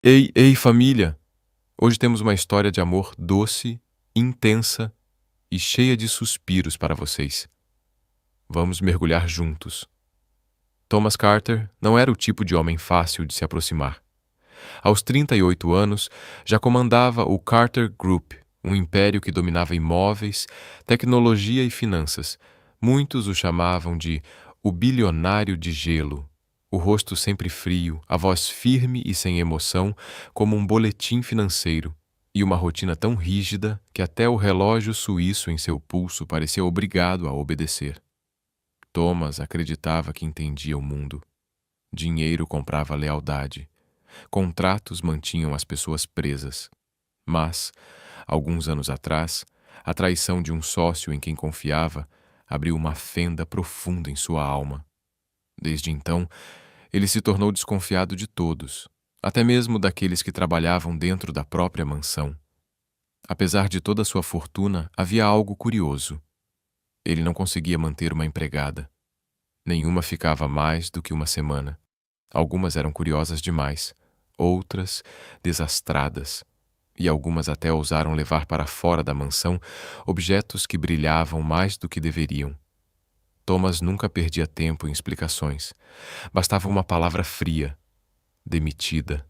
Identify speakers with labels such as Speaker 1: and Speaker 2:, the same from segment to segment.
Speaker 1: Ei, ei, família! Hoje temos uma história de amor doce, intensa e cheia de suspiros para vocês. Vamos mergulhar juntos. Thomas Carter não era o tipo de homem fácil de se aproximar. Aos 38 anos, já comandava o Carter Group, um império que dominava imóveis, tecnologia e finanças. Muitos o chamavam de o bilionário de gelo. O rosto sempre frio, a voz firme e sem emoção, como um boletim financeiro, e uma rotina tão rígida que até o relógio suíço em seu pulso parecia obrigado a obedecer. Thomas acreditava que entendia o mundo. Dinheiro comprava lealdade. Contratos mantinham as pessoas presas. Mas, alguns anos atrás, a traição de um sócio em quem confiava abriu uma fenda profunda em sua alma. Desde então, ele se tornou desconfiado de todos, até mesmo daqueles que trabalhavam dentro da própria mansão. Apesar de toda sua fortuna, havia algo curioso. Ele não conseguia manter uma empregada. Nenhuma ficava mais do que uma semana. Algumas eram curiosas demais, outras desastradas, e algumas até ousaram levar para fora da mansão objetos que brilhavam mais do que deveriam. Thomas nunca perdia tempo em explicações. Bastava uma palavra fria: demitida.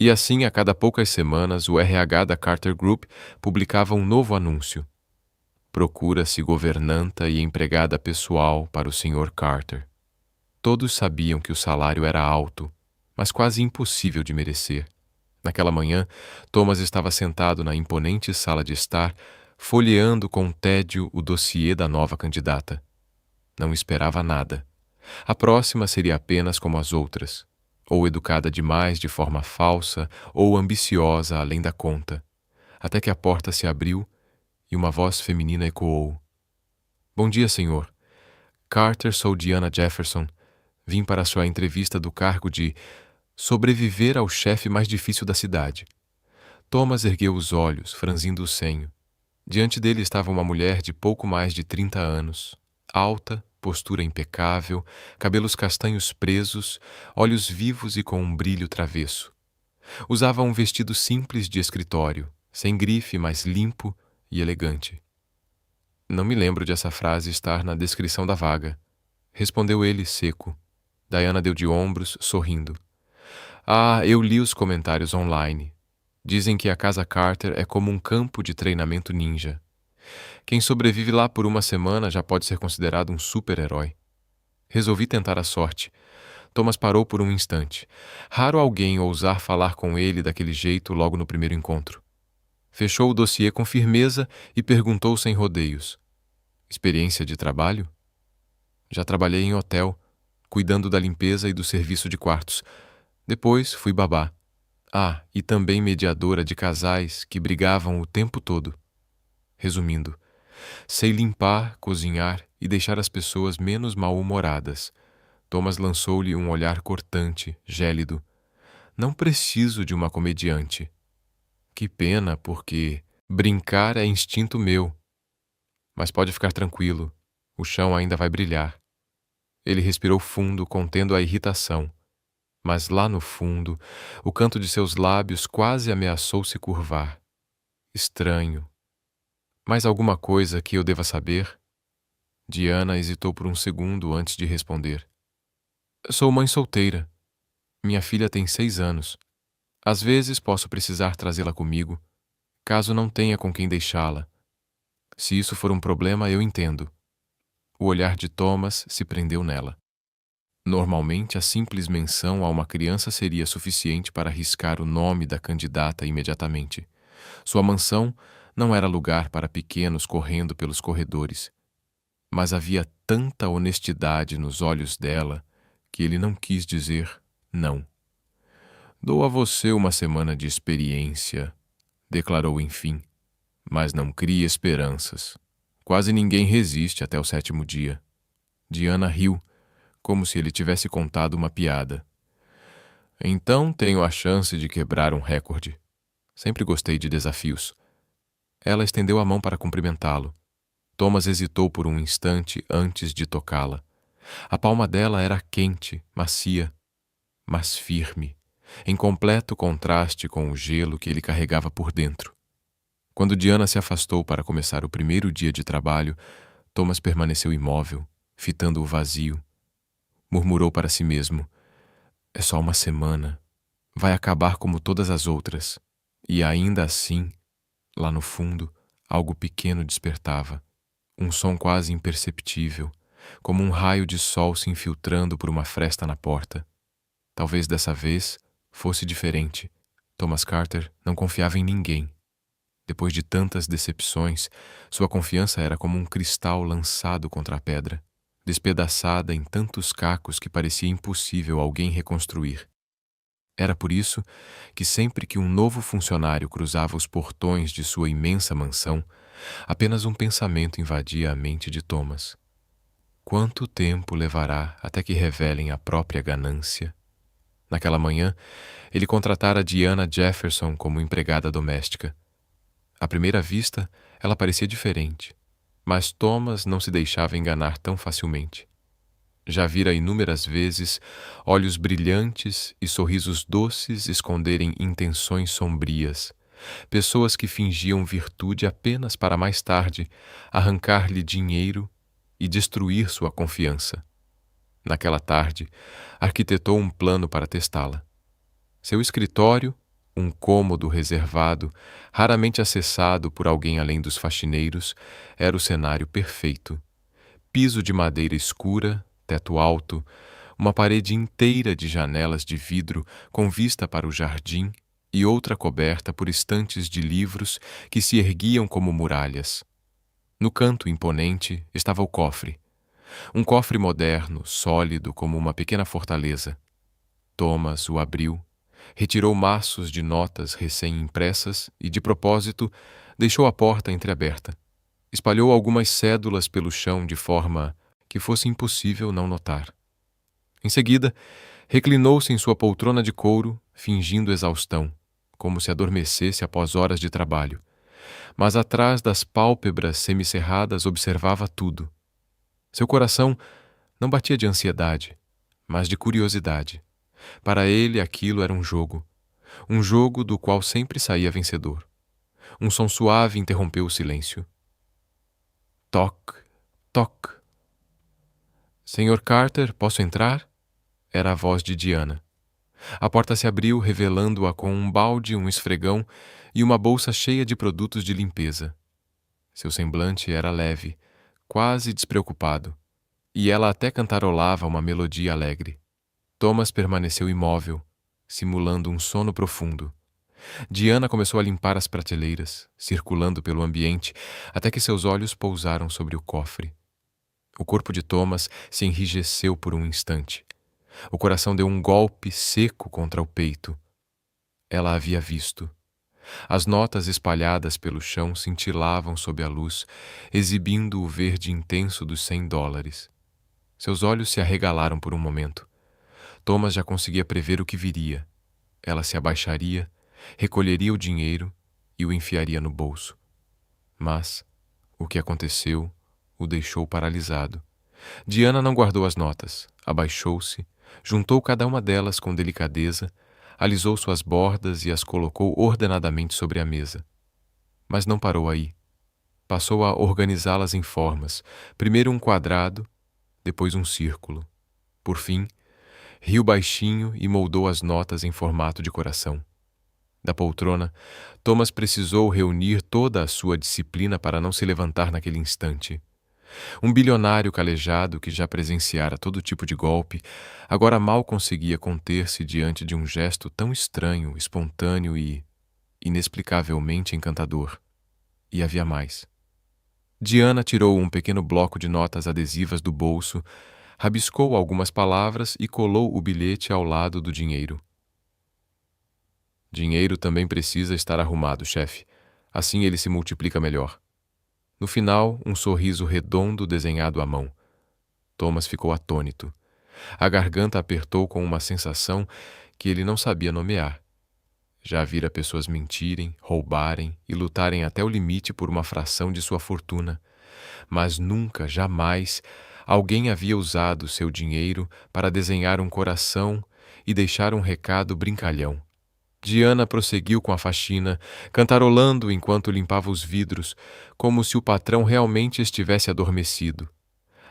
Speaker 1: E assim, a cada poucas semanas, o RH da Carter Group publicava um novo anúncio. Procura-se governanta e empregada pessoal para o Sr. Carter. Todos sabiam que o salário era alto, mas quase impossível de merecer. Naquela manhã, Thomas estava sentado na imponente sala de estar, folheando com tédio o dossiê da nova candidata. Não esperava nada. A próxima seria apenas como as outras, ou educada demais de forma falsa, ou ambiciosa além da conta, até que a porta se abriu e uma voz feminina ecoou. Bom dia, senhor. Carter, sou Diana Jefferson. Vim para sua entrevista do cargo de sobreviver ao chefe mais difícil da cidade. Thomas ergueu os olhos, franzindo o senho. Diante dele estava uma mulher de pouco mais de 30 anos, alta, postura impecável, cabelos castanhos presos, olhos vivos e com um brilho travesso. Usava um vestido simples de escritório, sem grife, mas limpo e elegante. Não me lembro de essa frase estar na descrição da vaga, respondeu ele seco. Diana deu de ombros, sorrindo. Ah, eu li os comentários online. Dizem que a Casa Carter é como um campo de treinamento ninja. Quem sobrevive lá por uma semana já pode ser considerado um super-herói. Resolvi tentar a sorte. Thomas parou por um instante. Raro alguém ousar falar com ele daquele jeito logo no primeiro encontro. Fechou o dossiê com firmeza e perguntou sem rodeios. Experiência de trabalho? Já trabalhei em hotel, cuidando da limpeza e do serviço de quartos. Depois fui babá. Ah, e também mediadora de casais que brigavam o tempo todo. Resumindo, sei limpar, cozinhar e deixar as pessoas menos mal-humoradas. Thomas lançou-lhe um olhar cortante, gélido. Não preciso de uma comediante. Que pena, porque brincar é instinto meu. Mas pode ficar tranquilo, o chão ainda vai brilhar. Ele respirou fundo, contendo a irritação. Mas lá no fundo, o canto de seus lábios quase ameaçou se curvar. Estranho. Mais alguma coisa que eu deva saber? Diana hesitou por um segundo antes de responder. Sou mãe solteira. Minha filha tem 6 anos. Às vezes posso precisar trazê-la comigo, caso não tenha com quem deixá-la. Se isso for um problema, eu entendo. O olhar de Thomas se prendeu nela. Normalmente, a simples menção a uma criança seria suficiente para arriscar o nome da candidata imediatamente. Sua mansão não era lugar para pequenos correndo pelos corredores. Mas havia tanta honestidade nos olhos dela que ele não quis dizer não. Dou a você uma semana de experiência, declarou enfim, mas não crie esperanças. Quase ninguém resiste até o 7º dia. Diana riu, como se ele tivesse contado uma piada. Então tenho a chance de quebrar um recorde. Sempre gostei de desafios. Ela estendeu a mão para cumprimentá-lo. Thomas hesitou por um instante antes de tocá-la. A palma dela era quente, macia, mas firme. em completo contraste com o gelo que ele carregava por dentro. Quando Diana se afastou para começar o primeiro dia de trabalho, Thomas permaneceu imóvel, fitando o vazio. Murmurou para si mesmo: é só uma semana. Vai acabar como todas as outras. E ainda assim, lá no fundo, algo pequeno despertava. Um som quase imperceptível, como um raio de sol se infiltrando por uma fresta na porta. Talvez dessa vez fosse diferente. Thomas Carter não confiava em ninguém. Depois de tantas decepções, sua confiança era como um cristal lançado contra a pedra, despedaçada em tantos cacos que parecia impossível alguém reconstruir. Era por isso que sempre que um novo funcionário cruzava os portões de sua imensa mansão, apenas um pensamento invadia a mente de Thomas. Quanto tempo levará até que revelem a própria ganância? Naquela manhã, ele contratara Diana Jefferson como empregada doméstica. À primeira vista, ela parecia diferente, mas Thomas não se deixava enganar tão facilmente. Já vira inúmeras vezes olhos brilhantes e sorrisos doces esconderem intenções sombrias, pessoas que fingiam virtude apenas para mais tarde arrancar-lhe dinheiro e destruir sua confiança. Naquela tarde, arquitetou um plano para testá-la. Seu escritório, um cômodo reservado, raramente acessado por alguém além dos faxineiros, era o cenário perfeito. Piso de madeira escura, teto alto, uma parede inteira de janelas de vidro com vista para o jardim e outra coberta por estantes de livros que se erguiam como muralhas. No canto imponente estava o cofre. Um cofre moderno, sólido como uma pequena fortaleza. Thomas o abriu, retirou maços de notas recém-impressas e, de propósito, deixou a porta entreaberta. Espalhou algumas cédulas pelo chão de forma que fosse impossível não notar. Em seguida, reclinou-se em sua poltrona de couro, fingindo exaustão, como se adormecesse após horas de trabalho. Mas atrás das pálpebras semicerradas observava tudo. Seu coração não batia de ansiedade, mas de curiosidade. Para ele aquilo era um jogo do qual sempre saía vencedor. Um som suave interrompeu o silêncio. Toc, toc. Senhor Carter, posso entrar? Era a voz de Diana. A porta se abriu, revelando-a com um balde, um esfregão e uma bolsa cheia de produtos de limpeza. Seu semblante era leve, quase despreocupado, e ela até cantarolava uma melodia alegre. Thomas permaneceu imóvel, simulando um sono profundo. Diana começou a limpar as prateleiras, circulando pelo ambiente, até que seus olhos pousaram sobre o cofre. O corpo de Thomas se enrijeceu por um instante. O coração deu um golpe seco contra o peito. Ela havia visto. As notas espalhadas pelo chão cintilavam sob a luz, exibindo o verde intenso dos $100. Seus olhos se arregalaram por um momento. Thomas já conseguia prever o que viria. Ela se abaixaria, recolheria o dinheiro e o enfiaria no bolso. Mas o que aconteceu o deixou paralisado. Diana não guardou as notas. Abaixou-se, juntou cada uma delas com delicadeza, alisou suas bordas e as colocou ordenadamente sobre a mesa. Mas não parou aí. Passou a organizá-las em formas, primeiro um quadrado, depois um círculo. Por fim, riu baixinho e moldou as notas em formato de coração. Da poltrona, Thomas precisou reunir toda a sua disciplina para não se levantar naquele instante. Um bilionário calejado que já presenciara todo tipo de golpe, agora mal conseguia conter-se diante de um gesto tão estranho, espontâneo e inexplicavelmente encantador. E havia mais. Diana tirou um pequeno bloco de notas adesivas do bolso, rabiscou algumas palavras e colou o bilhete ao lado do dinheiro. Dinheiro também precisa estar arrumado, chefe. Assim ele se multiplica melhor. No final, um sorriso redondo desenhado à mão. Thomas ficou atônito. A garganta apertou com uma sensação que ele não sabia nomear. Já vira pessoas mentirem, roubarem e lutarem até o limite por uma fração de sua fortuna. Mas nunca, jamais, alguém havia usado seu dinheiro para desenhar um coração e deixar um recado brincalhão. Diana prosseguiu com a faxina, cantarolando enquanto limpava os vidros, como se o patrão realmente estivesse adormecido.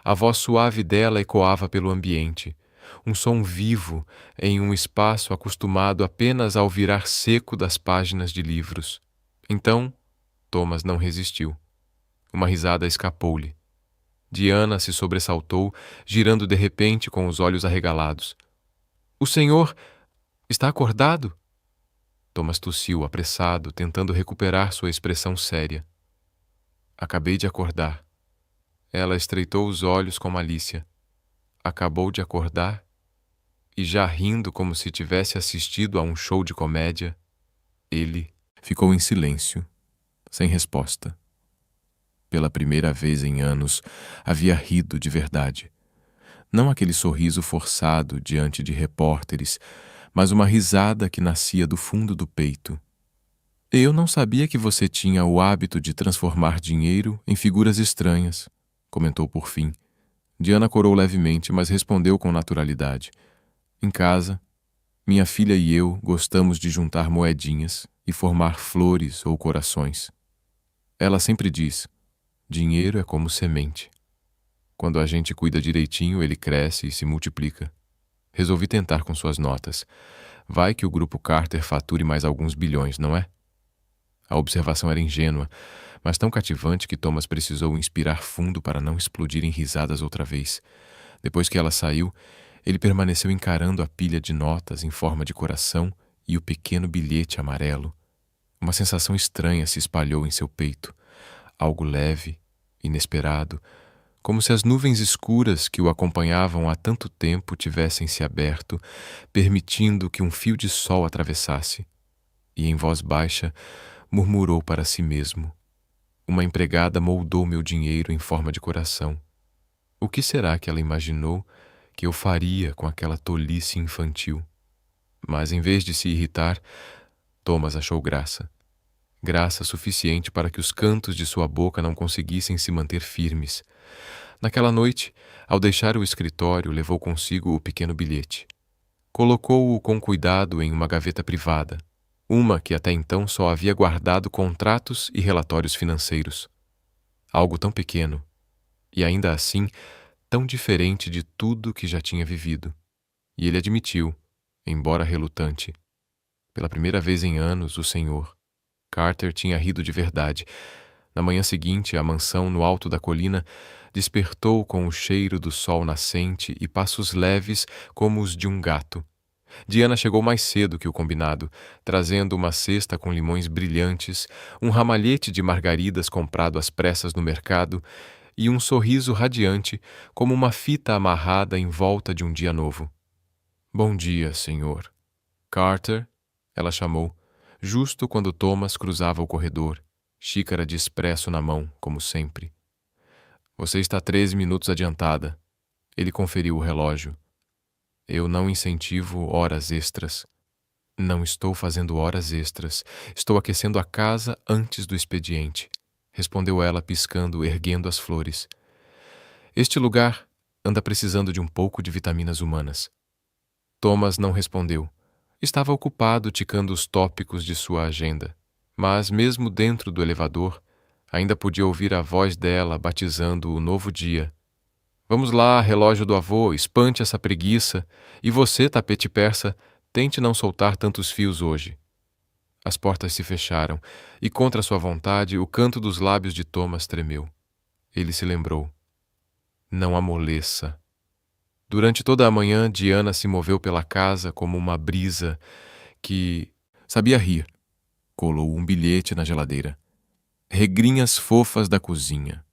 Speaker 1: A voz suave dela ecoava pelo ambiente, um som vivo em um espaço acostumado apenas ao virar seco das páginas de livros. Então, Thomas não resistiu. Uma risada escapou-lhe. Diana se sobressaltou, girando de repente com os olhos arregalados. "O senhor está acordado?" Thomas tossiu, apressado, tentando recuperar sua expressão séria. "Acabei de acordar." Ela estreitou os olhos com malícia. Acabou de acordar? E já rindo como se tivesse assistido a um show de comédia, ele ficou em silêncio, sem resposta. Pela primeira vez em anos, havia rido de verdade. Não aquele sorriso forçado diante de repórteres, mas uma risada que nascia do fundo do peito. "Eu não sabia que você tinha o hábito de transformar dinheiro em figuras estranhas", comentou por fim. Diana corou levemente, mas respondeu com naturalidade. "Em casa, minha filha e eu gostamos de juntar moedinhas e formar flores ou corações. Ela sempre diz: dinheiro é como semente. Quando a gente cuida direitinho, ele cresce e se multiplica. Resolvi tentar com suas notas. Vai que o grupo Carter fature mais alguns bilhões, não é?" A observação era ingênua, mas tão cativante que Thomas precisou inspirar fundo para não explodir em risadas outra vez. Depois que ela saiu, ele permaneceu encarando a pilha de notas em forma de coração e o pequeno bilhete amarelo. Uma sensação estranha se espalhou em seu peito. Algo leve, inesperado, como se as nuvens escuras que o acompanhavam há tanto tempo tivessem se aberto, permitindo que um fio de sol atravessasse. E em voz baixa, murmurou para si mesmo: "Uma empregada moldou meu dinheiro em forma de coração. O que será que ela imaginou que eu faria com aquela tolice infantil?" Mas em vez de se irritar, Thomas achou graça. Graça suficiente para que os cantos de sua boca não conseguissem se manter firmes. Naquela noite, ao deixar o escritório, levou consigo o pequeno bilhete. Colocou-o com cuidado em uma gaveta privada, uma que até então só havia guardado contratos e relatórios financeiros. Algo tão pequeno, e ainda assim tão diferente de tudo que já tinha vivido. E ele admitiu, embora relutante. Pela primeira vez em anos, o senhor Carter tinha rido de verdade. Na manhã seguinte, a mansão no alto da colina despertou com o cheiro do sol nascente e passos leves como os de um gato. Diana chegou mais cedo que o combinado, trazendo uma cesta com limões brilhantes, um ramalhete de margaridas comprado às pressas no mercado e um sorriso radiante, como uma fita amarrada em volta de um dia novo. "Bom dia, senhor." "Carter?" ela chamou, justo quando Thomas cruzava o corredor, xícara de expresso na mão, como sempre. "Você está 13 minutos adiantada." Ele conferiu o relógio. "Eu não incentivo horas extras." "Não estou fazendo horas extras. Estou aquecendo a casa antes do expediente," respondeu ela, piscando, erguendo as flores. "Este lugar anda precisando de um pouco de vitaminas humanas." Thomas não respondeu. Estava ocupado ticando os tópicos de sua agenda, mas mesmo dentro do elevador, ainda podia ouvir a voz dela batizando o novo dia. "Vamos lá, relógio do avô, espante essa preguiça. E você, tapete persa, tente não soltar tantos fios hoje." As portas se fecharam, e contra sua vontade, o canto dos lábios de Thomas tremeu. Ele se lembrou. Não amoleça. Durante toda a manhã, Diana se moveu pela casa como uma brisa que sabia rir. Colou um bilhete na geladeira. Regrinhas fofas da cozinha.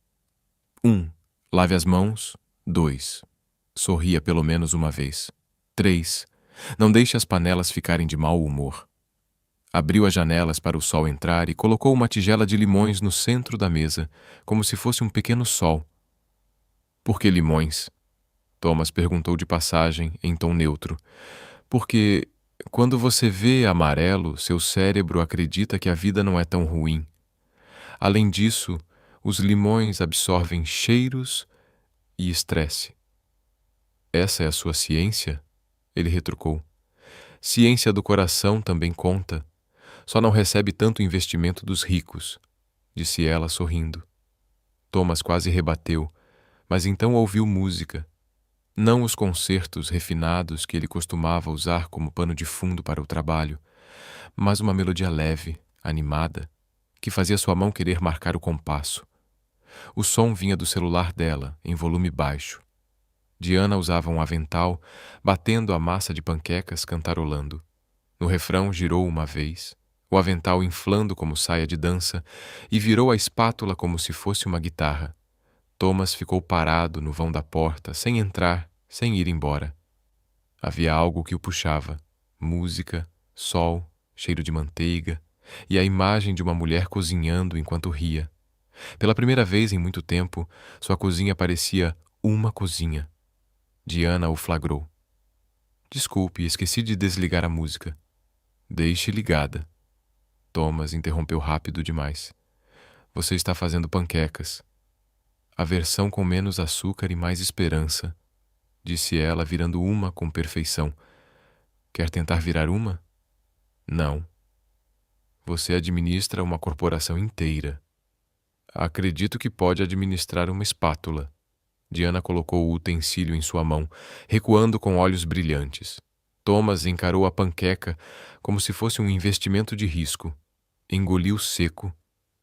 Speaker 1: 1. Lave as mãos. 2. Sorria pelo menos uma vez. 3. Não deixe as panelas ficarem de mau humor. Abriu as janelas para o sol entrar e colocou uma tigela de limões no centro da mesa, como se fosse um pequeno sol. "Por que limões?" Thomas perguntou de passagem, em tom neutro. "Porque, quando você vê amarelo, seu cérebro acredita que a vida não é tão ruim. Além disso, os limões absorvem cheiros e estresse." "Essa é a sua ciência?" Ele retrucou. Ciência do coração também conta, só não recebe tanto investimento dos ricos, disse ela sorrindo. Thomas quase rebateu, mas então ouviu música. Não os concertos refinados que ele costumava usar como pano de fundo para o trabalho, mas uma melodia leve, animada, que fazia sua mão querer marcar o compasso. O som vinha do celular dela, em volume baixo. Diana usava um avental, batendo a massa de panquecas, cantarolando. No refrão girou uma vez, o avental inflando como saia de dança, e virou a espátula como se fosse uma guitarra. Thomas ficou parado no vão da porta, sem entrar, sem ir embora. Havia algo que o puxava: música, sol, cheiro de manteiga e a imagem de uma mulher cozinhando enquanto ria. Pela primeira vez em muito tempo, sua cozinha parecia uma cozinha. Diana o flagrou. Desculpe, esqueci de desligar a música. Deixe ligada. Thomas interrompeu rápido demais. Você está fazendo panquecas. A versão com menos açúcar e mais esperança, disse ela, virando uma com perfeição. Quer tentar virar uma? Não. Você administra uma corporação inteira. Acredito que pode administrar uma espátula. Diana colocou o utensílio em sua mão, recuando com olhos brilhantes. Thomas encarou a panqueca como se fosse um investimento de risco. Engoliu seco,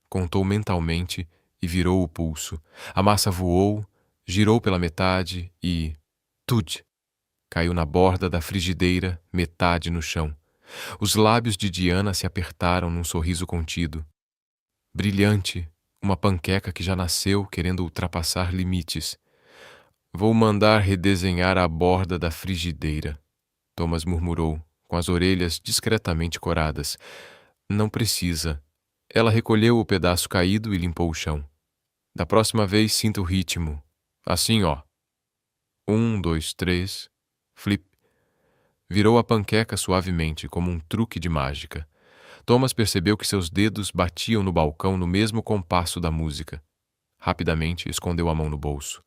Speaker 1: contou mentalmente e virou o pulso. A massa voou, girou pela metade e... tude! Caiu na borda da frigideira, metade no chão. Os lábios de Diana se apertaram num sorriso contido. Brilhante, uma panqueca que já nasceu querendo ultrapassar limites. Vou mandar redesenhar a borda da frigideira, Thomas murmurou, com as orelhas discretamente coradas. Não precisa. Ela recolheu o pedaço caído e limpou o chão. Da próxima vez, sinta o ritmo. Assim, ó. 1, 2, 3. Flip. Virou a panqueca suavemente, como um truque de mágica. Thomas percebeu que seus dedos batiam no balcão no mesmo compasso da música. Rapidamente, escondeu a mão no bolso.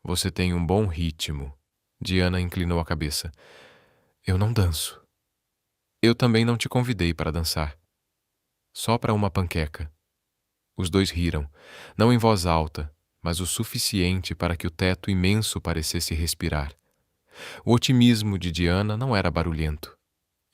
Speaker 1: Você tem um bom ritmo. Diana inclinou a cabeça. Eu não danço. Eu também não te convidei para dançar. Só para uma panqueca. Os dois riram, não em voz alta, mas o suficiente para que o teto imenso parecesse respirar. O otimismo de Diana não era barulhento.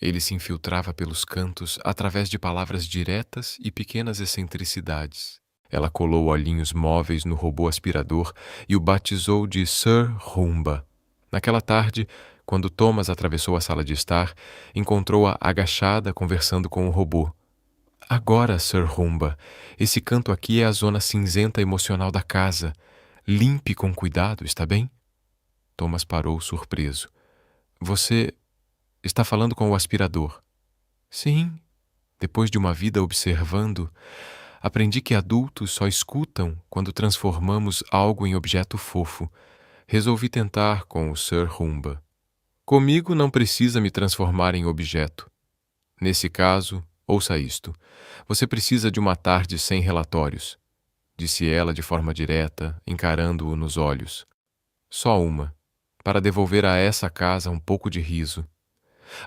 Speaker 1: Ele se infiltrava pelos cantos através de palavras diretas e pequenas excentricidades. Ela colou olhinhos móveis no robô aspirador e o batizou de Sir Rumba. Naquela tarde, quando Thomas atravessou a sala de estar, encontrou-a agachada conversando com o robô. Agora, Sir Rumba, esse canto aqui é a zona cinzenta emocional da casa. Limpe com cuidado, está bem? Thomas parou surpreso. Você está falando com o aspirador? Sim. Depois de uma vida observando, aprendi que adultos só escutam quando transformamos algo em objeto fofo. Resolvi tentar com o Sir Rumba. Comigo não precisa me transformar em objeto. Nesse caso, ouça isto. Você precisa de uma tarde sem relatórios, disse ela de forma direta, encarando-o nos olhos. Só uma, para devolver a essa casa um pouco de riso.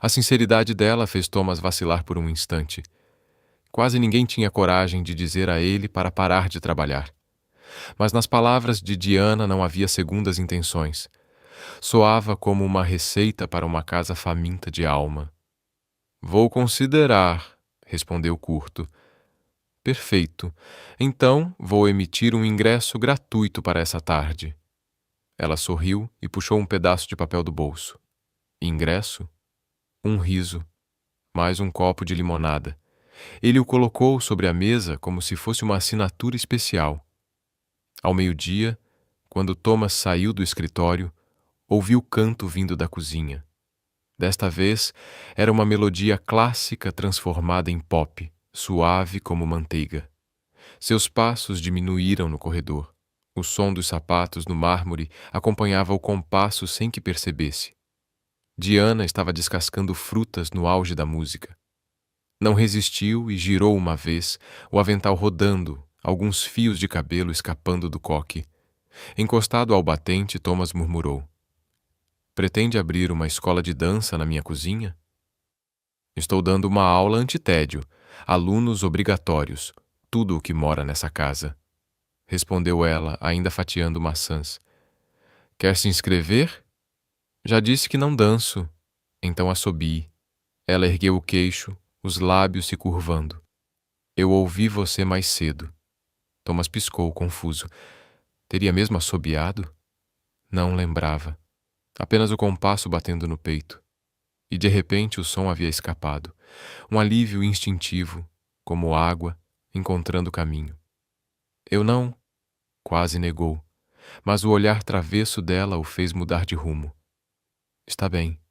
Speaker 1: A sinceridade dela fez Thomas vacilar por um instante. Quase ninguém tinha coragem de dizer a ele para parar de trabalhar. Mas nas palavras de Diana não havia segundas intenções. Soava como uma receita para uma casa faminta de alma. Vou considerar, respondeu curto. Perfeito. Então vou emitir um ingresso gratuito para essa tarde. Ela sorriu e puxou um pedaço de papel do bolso. Ingresso? Um riso. Mais um copo de limonada. Ele o colocou sobre a mesa como se fosse uma assinatura especial. Ao meio-dia, quando Thomas saiu do escritório, ouviu canto vindo da cozinha. Desta vez, era uma melodia clássica transformada em pop, suave como manteiga. Seus passos diminuíram no corredor. O som dos sapatos no mármore acompanhava o compasso sem que percebesse. Diana estava descascando frutas no auge da música. Não resistiu e girou uma vez, o avental rodando, alguns fios de cabelo escapando do coque. Encostado ao batente, Thomas murmurou. Pretende abrir uma escola de dança na minha cozinha? Estou dando uma aula antitédio. Alunos obrigatórios. Tudo o que mora nessa casa. Respondeu ela, ainda fatiando maçãs. Quer se inscrever? Já disse que não danço. Então assobie. Ela ergueu o queixo, os lábios se curvando. Eu ouvi você mais cedo. Thomas piscou, confuso. Teria mesmo assobiado? Não lembrava. Apenas o compasso batendo no peito. E de repente o som havia escapado. Um alívio instintivo, como água, encontrando caminho. Eu não, quase negou, mas o olhar travesso dela o fez mudar de rumo. Está bem.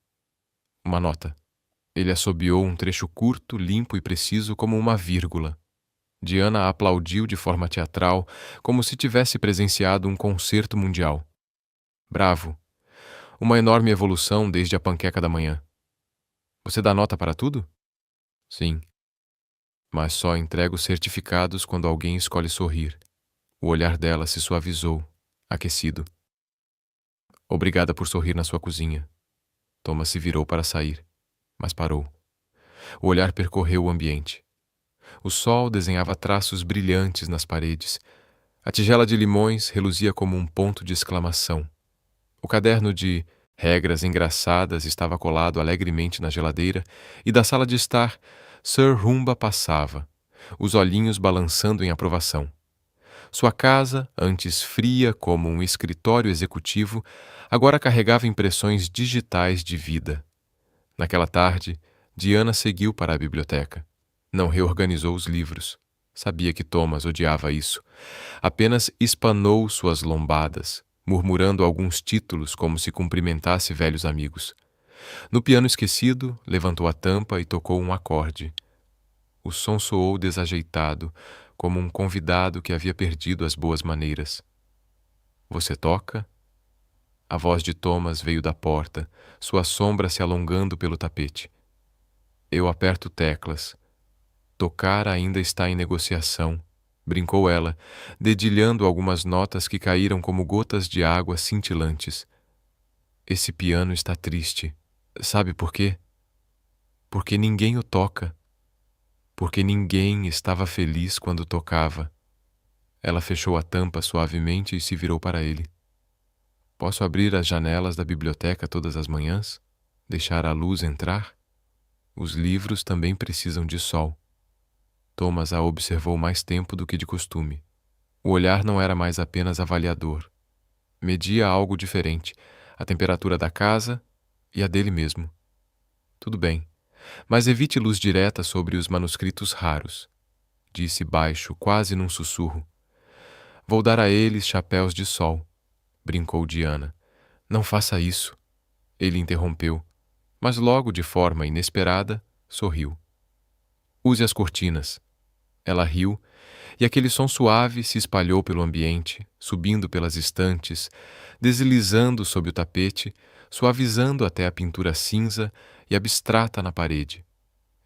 Speaker 1: Uma nota. Ele assobiou um trecho curto, limpo e preciso como uma vírgula. Diana aplaudiu de forma teatral, como se tivesse presenciado um concerto mundial. Bravo. Uma enorme evolução desde a panqueca da manhã. Você dá nota para tudo? Sim. Mas só entrego certificados quando alguém escolhe sorrir. O olhar dela se suavizou, aquecido. Obrigada por sorrir na sua cozinha. Thomas se virou para sair, mas parou. O olhar percorreu o ambiente. O sol desenhava traços brilhantes nas paredes. A tigela de limões reluzia como um ponto de exclamação. O caderno de regras engraçadas estava colado alegremente na geladeira e da sala de estar, Sir Rumba passava, os olhinhos balançando em aprovação. Sua casa, antes fria como um escritório executivo, agora carregava impressões digitais de vida. Naquela tarde, Diana seguiu para a biblioteca. Não reorganizou os livros. Sabia que Thomas odiava isso. Apenas espanou suas lombadas, murmurando alguns títulos como se cumprimentasse velhos amigos. No piano esquecido, levantou a tampa e tocou um acorde. O som soou desajeitado, como um convidado que havia perdido as boas maneiras. Você toca? A voz de Thomas veio da porta, sua sombra se alongando pelo tapete. Eu aperto teclas. Tocar ainda está em negociação, brincou ela, dedilhando algumas notas que caíram como gotas de água cintilantes. Esse piano está triste. Sabe por quê? Porque ninguém o toca. Porque ninguém estava feliz quando tocava. Ela fechou a tampa suavemente e se virou para ele. Posso abrir as janelas da biblioteca todas as manhãs? Deixar a luz entrar? Os livros também precisam de sol. Thomas a observou mais tempo do que de costume. O olhar não era mais apenas avaliador. Media algo diferente, a temperatura da casa e a dele mesmo. Tudo bem, mas evite luz direta sobre os manuscritos raros, disse baixo, quase num sussurro. Vou dar a eles chapéus de sol, brincou Diana. Não faça isso, ele interrompeu, mas logo, de forma inesperada, sorriu. Use as cortinas. Ela riu, e aquele som suave se espalhou pelo ambiente, subindo pelas estantes, deslizando sob o tapete, suavizando até a pintura cinza e abstrata na parede,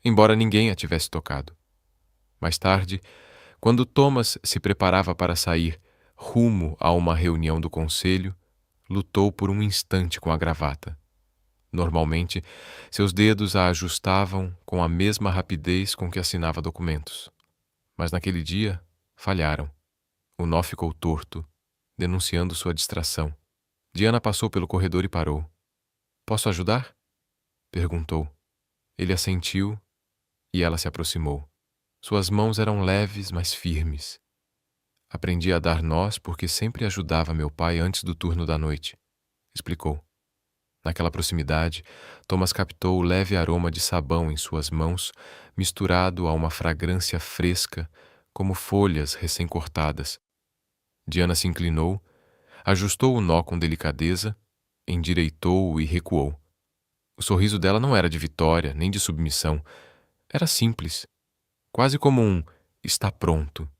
Speaker 1: embora ninguém a tivesse tocado. Mais tarde, quando Thomas se preparava para sair rumo a uma reunião do conselho, lutou por um instante com a gravata. Normalmente, seus dedos a ajustavam com a mesma rapidez com que assinava documentos. Mas naquele dia, falharam. O nó ficou torto, denunciando sua distração. Diana passou pelo corredor e parou. Posso ajudar? Perguntou. Ele assentiu e ela se aproximou. Suas mãos eram leves, mas firmes. Aprendi a dar nós porque sempre ajudava meu pai antes do turno da noite, explicou. Naquela proximidade, Thomas captou o leve aroma de sabão em suas mãos, misturado a uma fragrância fresca, como folhas recém-cortadas. Diana se inclinou, ajustou o nó com delicadeza, endireitou-o e recuou. O sorriso dela não era de vitória, nem de submissão. Era simples, quase como um "está pronto".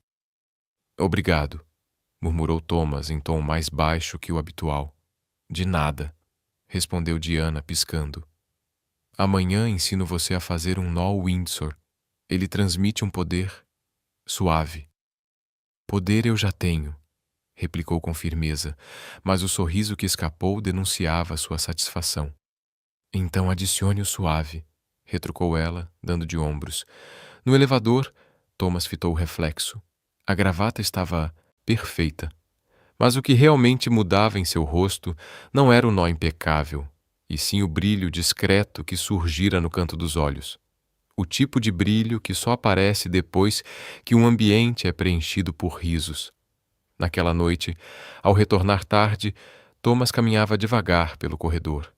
Speaker 1: Obrigado, murmurou Thomas em tom mais baixo que o habitual. De nada, respondeu Diana, piscando. Amanhã ensino você a fazer um nó Windsor. Ele transmite um poder suave. Poder eu já tenho, replicou com firmeza, mas o sorriso que escapou denunciava sua satisfação. Então adicione o suave, retrucou ela, dando de ombros. No elevador, Thomas fitou o reflexo. A gravata estava perfeita. Mas o que realmente mudava em seu rosto não era o nó impecável, e sim o brilho discreto que surgira no canto dos olhos. O tipo de brilho que só aparece depois que um ambiente é preenchido por risos. Naquela noite, ao retornar tarde, Thomas caminhava devagar pelo corredor.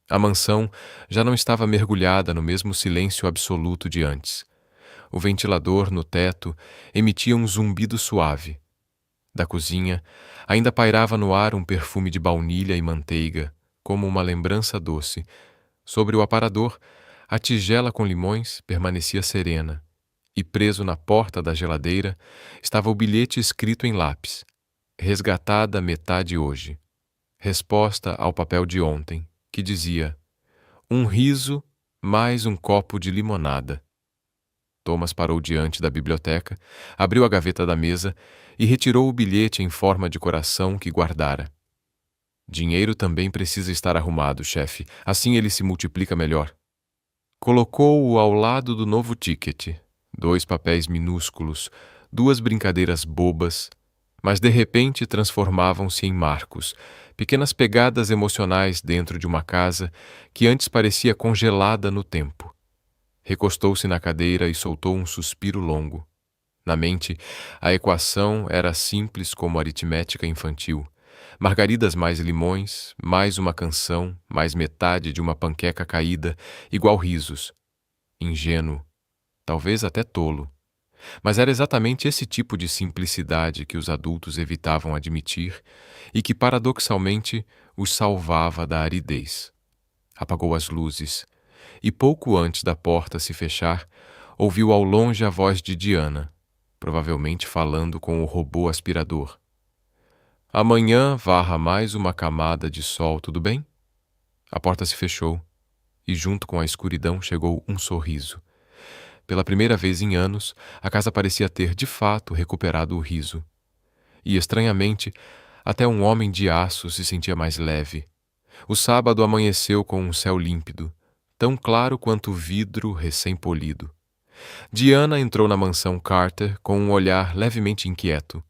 Speaker 1: A mansão já não estava mergulhada no mesmo silêncio absoluto de antes. O ventilador no teto emitia um zumbido suave. Da cozinha, ainda pairava no ar um perfume de baunilha e manteiga, como uma lembrança doce. Sobre o aparador, a tigela com limões permanecia serena, e preso na porta da geladeira estava o bilhete escrito em lápis: resgatada metade hoje. Resposta ao papel de ontem, que dizia: um riso mais um copo de limonada. Thomas parou diante da biblioteca, abriu a gaveta da mesa e retirou o bilhete em forma de coração que guardara. Dinheiro também precisa estar arrumado, chefe, assim ele se multiplica melhor. Colocou-o ao lado do novo ticket, 2 papéis minúsculos, 2 brincadeiras bobas, mas de repente transformavam-se em marcos, pequenas pegadas emocionais dentro de uma casa que antes parecia congelada no tempo. Recostou-se na cadeira e soltou um suspiro longo. Na mente, a equação era simples como aritmética infantil. Margaridas mais limões, mais uma canção, mais metade de uma panqueca caída, igual risos. Ingênuo, talvez até tolo. Mas era exatamente esse tipo de simplicidade que os adultos evitavam admitir e que, paradoxalmente, os salvava da aridez. Apagou as luzes e, pouco antes da porta se fechar, ouviu ao longe a voz de Diana, provavelmente falando com o robô aspirador. Amanhã varra mais uma camada de sol, tudo bem? A porta se fechou e, junto com a escuridão, chegou um sorriso. Pela primeira vez em anos, a casa parecia ter, de fato, recuperado o riso. E, estranhamente, até um homem de aço se sentia mais leve. O sábado amanheceu com um céu límpido, tão claro quanto o vidro recém-polido. Diana entrou na mansão Carter com um olhar levemente inquieto.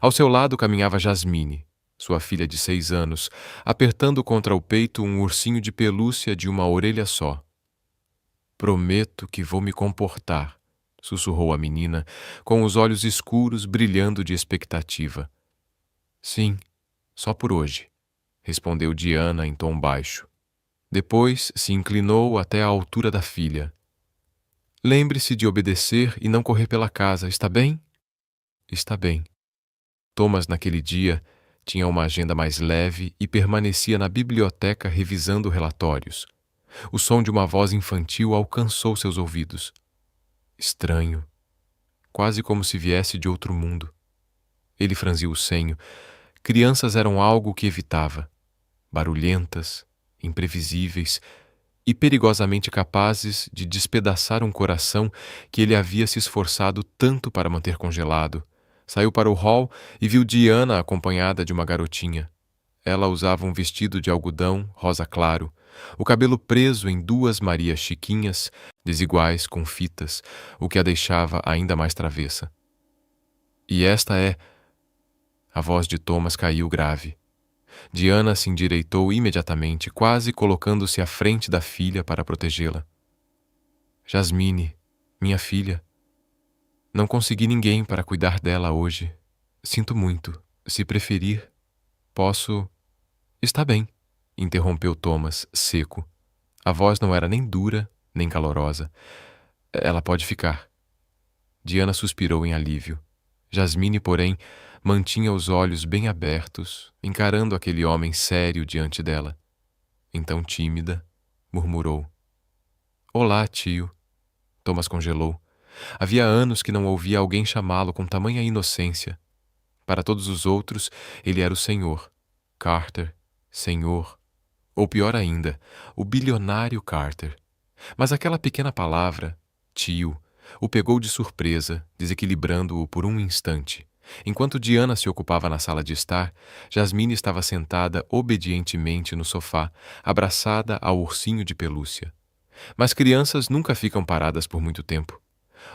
Speaker 1: Ao seu lado caminhava Jasmine, sua filha de 6 anos, apertando contra o peito um ursinho de pelúcia de uma orelha só. Prometo que vou me comportar, sussurrou a menina, com os olhos escuros brilhando de expectativa. Sim, só por hoje, respondeu Diana em tom baixo. Depois se inclinou até a altura da filha. Lembre-se de obedecer e não correr pela casa, está bem? Está bem. Thomas, naquele dia, tinha uma agenda mais leve e permanecia na biblioteca revisando relatórios. O som de uma voz infantil alcançou seus ouvidos. Estranho, quase como se viesse de outro mundo. Ele franziu o senho. Crianças eram algo que evitava. Barulhentas, imprevisíveis e perigosamente capazes de despedaçar um coração que ele havia se esforçado tanto para manter congelado. Saiu para o hall e viu Diana acompanhada de uma garotinha. Ela usava um vestido de algodão rosa claro, o cabelo preso em 2 Marias chiquinhas, desiguais com fitas, o que a deixava ainda mais travessa. E esta é... A voz de Thomas caiu grave. Diana se endireitou imediatamente, quase colocando-se à frente da filha para protegê-la. Jasmine, minha filha. Não consegui ninguém para cuidar dela hoje. Sinto muito. Se preferir, posso... Está bem, interrompeu Thomas, seco. A voz não era nem dura, nem calorosa. Ela pode ficar. Diana suspirou em alívio. Jasmine, porém, mantinha os olhos bem abertos, encarando aquele homem sério diante dela. Então, tímida, murmurou. Olá, tio. Thomas congelou. Havia anos que não ouvia alguém chamá-lo com tamanha inocência. Para todos os outros, ele era o senhor. Carter, senhor. Ou pior ainda, o bilionário Carter. Mas aquela pequena palavra, tio, o pegou de surpresa, desequilibrando-o por um instante. Enquanto Diana se ocupava na sala de estar, Jasmine estava sentada obedientemente no sofá, abraçada ao ursinho de pelúcia. Mas crianças nunca ficam paradas por muito tempo.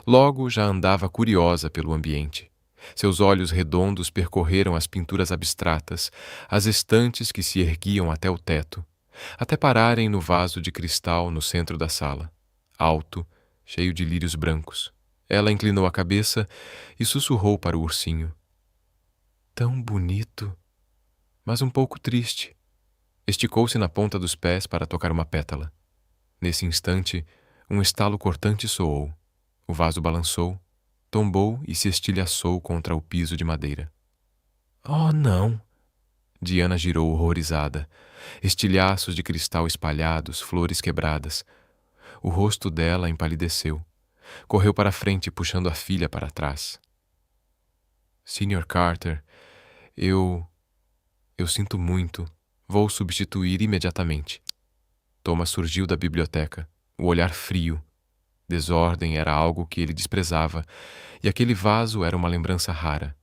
Speaker 1: Logo já andava curiosa pelo ambiente. Seus olhos redondos percorreram as pinturas abstratas, as estantes que se erguiam até o teto, até pararem no vaso de cristal no centro da sala, alto, cheio de lírios brancos. Ela inclinou a cabeça e sussurrou para o ursinho: "Tão bonito, mas um pouco triste." Esticou-se na ponta dos pés para tocar uma pétala. Nesse instante, um estalo cortante soou. O vaso balançou, tombou e se estilhaçou contra o piso de madeira. "Oh, não!" Diana girou horrorizada. Estilhaços de cristal espalhados, flores quebradas. O rosto dela empalideceu. Correu para a frente, puxando a filha para trás. "Sr. Carter, eu sinto muito. Vou substituir imediatamente." Thomas surgiu da biblioteca, o olhar frio. Desordem era algo que ele desprezava, e aquele vaso era uma lembrança rara.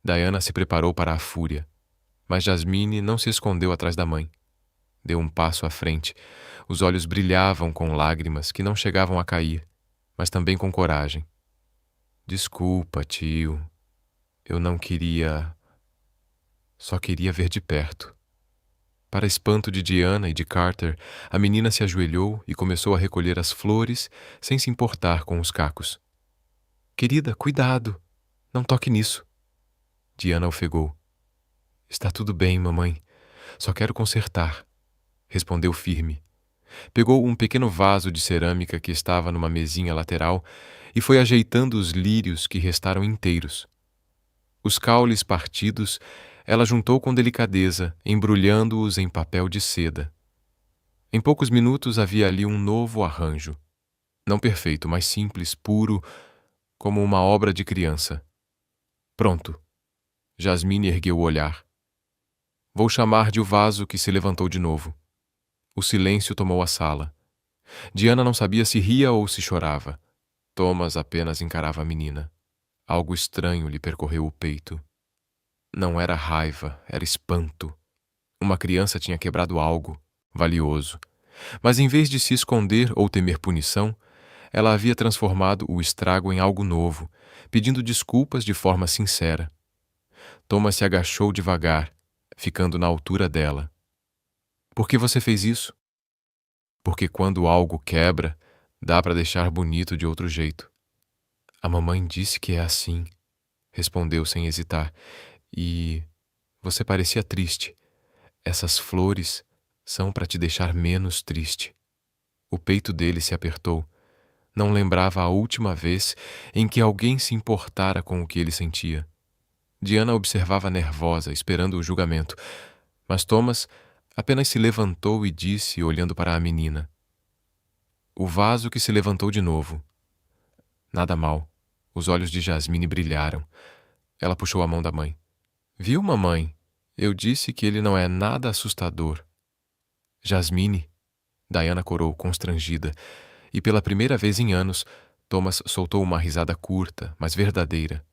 Speaker 1: Diana se preparou para a fúria, mas Jasmine não se escondeu atrás da mãe. Deu um passo à frente. Os olhos brilhavam com lágrimas que não chegavam a cair, mas também com coragem. "Desculpa, tio. Eu não queria... Só queria ver de perto." Para espanto de Diana e de Carter, a menina se ajoelhou e começou a recolher as flores sem se importar com os cacos. "Querida, cuidado! Não toque nisso." Diana ofegou. "Está tudo bem, mamãe. Só quero consertar." Respondeu firme. Pegou um pequeno vaso de cerâmica que estava numa mesinha lateral e foi ajeitando os lírios que restaram inteiros. Os caules partidos ela juntou com delicadeza, embrulhando-os em papel de seda. Em poucos minutos havia ali um novo arranjo. Não perfeito, mas simples, puro, como uma obra de criança. "Pronto." Jasmine ergueu o olhar. "Vou chamar de o vaso que se levantou de novo." O silêncio tomou a sala. Diana não sabia se ria ou se chorava. Thomas apenas encarava a menina. Algo estranho lhe percorreu o peito. Não era raiva, era espanto. Uma criança tinha quebrado algo valioso. Mas em vez de se esconder ou temer punição, ela havia transformado o estrago em algo novo, pedindo desculpas de forma sincera. Thomas se agachou devagar, ficando na altura dela. "Por que você fez isso?" "Porque quando algo quebra, dá para deixar bonito de outro jeito." "A mamãe disse que é assim," respondeu sem hesitar. "E você parecia triste. Essas flores são para te deixar menos triste." O peito dele se apertou. Não lembrava a última vez em que alguém se importara com o que ele sentia. Diana observava nervosa, esperando o julgamento, mas Thomas apenas se levantou e disse, olhando para a menina: "O vaso que se levantou de novo." "Nada mal." Os olhos de Jasmine brilharam. Ela puxou a mão da mãe. "Viu, mamãe? Eu disse que ele não é nada assustador." "Jasmine," Diana corou, constrangida, e pela primeira vez em anos, Thomas soltou uma risada curta, mas verdadeira.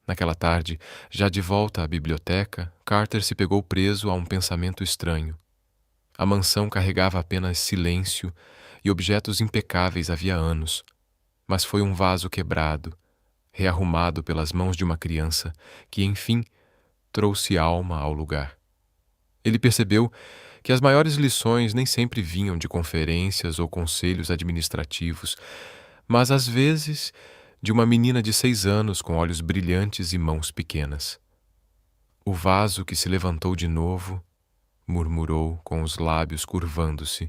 Speaker 1: Naquela tarde, já de volta à biblioteca, Carter se pegou preso a um pensamento estranho. A mansão carregava apenas silêncio e objetos impecáveis havia anos, mas foi um vaso quebrado, rearrumado pelas mãos de uma criança, que, enfim, trouxe alma ao lugar. Ele percebeu que as maiores lições nem sempre vinham de conferências ou conselhos administrativos, mas às vezes de uma menina de 6 anos com olhos brilhantes e mãos pequenas. "O vaso que se levantou de novo", murmurou com os lábios curvando-se,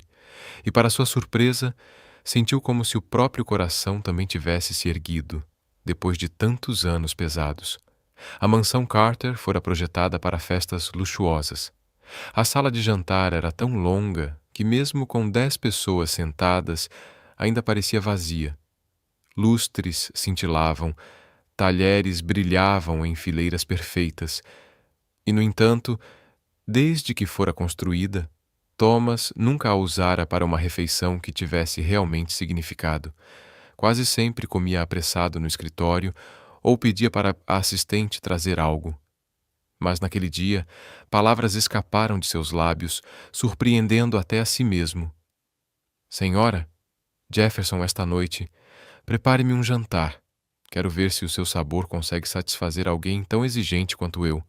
Speaker 1: e para sua surpresa, sentiu como se o próprio coração também tivesse se erguido, depois de tantos anos pesados. A mansão Carter fora projetada para festas luxuosas. A sala de jantar era tão longa que, mesmo com 10 pessoas sentadas, ainda parecia vazia. Lustres cintilavam, talheres brilhavam em fileiras perfeitas. E, no entanto, desde que fora construída, Thomas nunca a usara para uma refeição que tivesse realmente significado. Quase sempre comia apressado no escritório ou pedia para a assistente trazer algo. Mas naquele dia, palavras escaparam de seus lábios, surpreendendo até a si mesmo. "Senhora?" Jefferson, esta noite, prepare-me um jantar. Quero ver se o seu sabor consegue satisfazer alguém tão exigente quanto eu.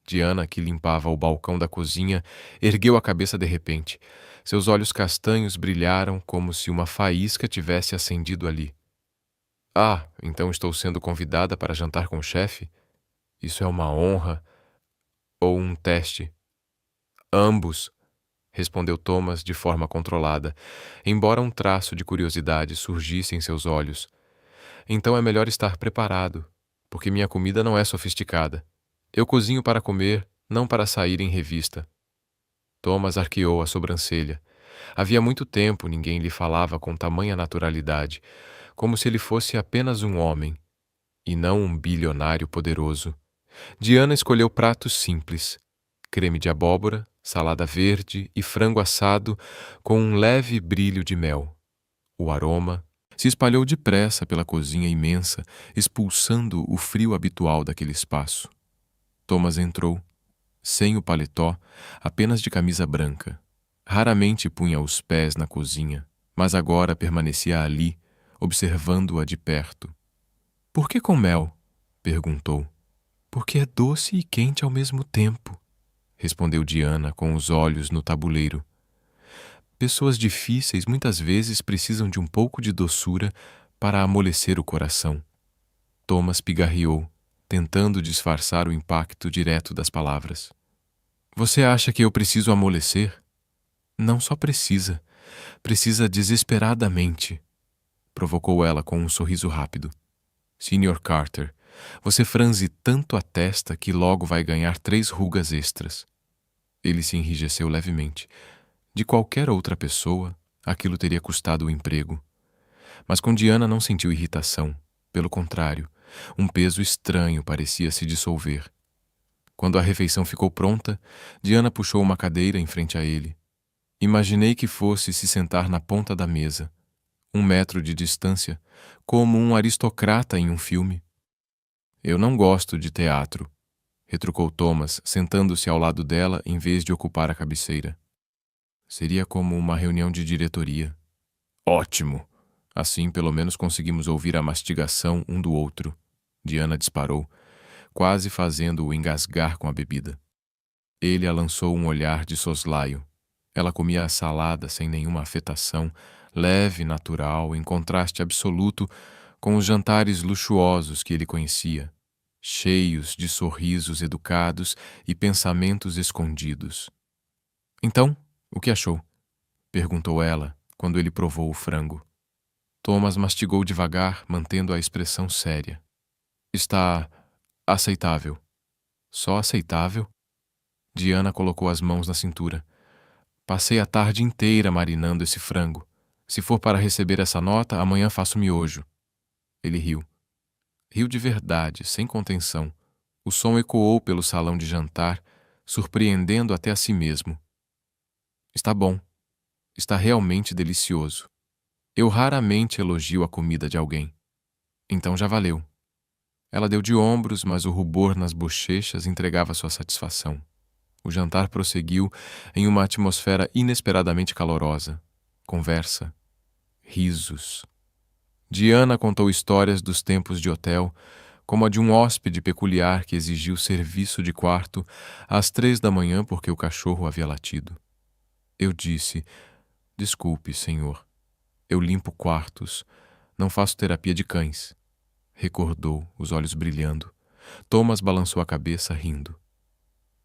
Speaker 1: Diana, que limpava o balcão da cozinha, ergueu a cabeça de repente. Seus olhos castanhos brilharam como se uma faísca tivesse acendido ali. Ah, então estou sendo convidada para jantar com o chefe? Isso é uma honra ou um teste? Ambos, respondeu Thomas de forma controlada, embora um traço de curiosidade surgisse em seus olhos. Então é melhor estar preparado, porque minha comida não é sofisticada. Eu cozinho para comer, não para sair em revista. Thomas arqueou a sobrancelha. Havia muito tempo ninguém lhe falava com tamanha naturalidade, como se ele fosse apenas um homem, e não um bilionário poderoso. Diana escolheu pratos simples: creme de abóbora, salada verde e frango assado com um leve brilho de mel. O aroma se espalhou depressa pela cozinha imensa, expulsando o frio habitual daquele espaço. Thomas entrou, sem o paletó, apenas de camisa branca. Raramente punha os pés na cozinha, mas agora permanecia ali, observando-a de perto. "Por que com mel?" perguntou. "Porque é doce e quente ao mesmo tempo", respondeu Diana com os olhos no tabuleiro. Pessoas difíceis muitas vezes precisam de um pouco de doçura para amolecer o coração. Thomas pigarreou, tentando disfarçar o impacto direto das palavras. "Você acha que eu preciso amolecer?" "Não só precisa, precisa desesperadamente", provocou ela com um sorriso rápido. "Sr. Carter, você franze tanto a testa que logo vai ganhar 3 rugas extras." Ele se enrijeceu levemente. De qualquer outra pessoa, aquilo teria custado o emprego. Mas com Diana não sentiu irritação. Pelo contrário, um peso estranho parecia se dissolver. Quando a refeição ficou pronta, Diana puxou uma cadeira em frente a ele. Imaginei que fosse se sentar na ponta da mesa, 1 metro de distância, como um aristocrata em um filme. "Eu não gosto de teatro", retrucou Thomas, sentando-se ao lado dela em vez de ocupar a cabeceira. "Seria como uma reunião de diretoria." "Ótimo! Assim, pelo menos conseguimos ouvir a mastigação um do outro." Diana disparou, quase fazendo-o engasgar com a bebida. Ele a lançou um olhar de soslaio. Ela comia a salada sem nenhuma afetação, leve, natural, em contraste absoluto com os jantares luxuosos que ele conhecia, cheios de sorrisos educados e pensamentos escondidos. "Então, o que achou?" perguntou ela, quando ele provou o frango. Thomas mastigou devagar, mantendo a expressão séria. "Está aceitável." "Só aceitável?" Diana colocou as mãos na cintura. "Passei a tarde inteira marinando esse frango. Se for para receber essa nota, amanhã faço miojo." Ele riu. Riu de verdade, sem contenção. O som ecoou pelo salão de jantar, surpreendendo até a si mesmo. "Está bom. Está realmente delicioso. Eu raramente elogio a comida de alguém." "Então já valeu." Ela deu de ombros, mas o rubor nas bochechas entregava sua satisfação. O jantar prosseguiu em uma atmosfera inesperadamente calorosa. Conversa. Risos. Diana contou histórias dos tempos de hotel, como a de um hóspede peculiar que exigiu serviço de quarto às 3 da manhã porque o cachorro havia latido. Eu disse: "Desculpe, senhor. Eu limpo quartos. Não faço terapia de cães." Recordou, os olhos brilhando. Thomas balançou a cabeça, rindo.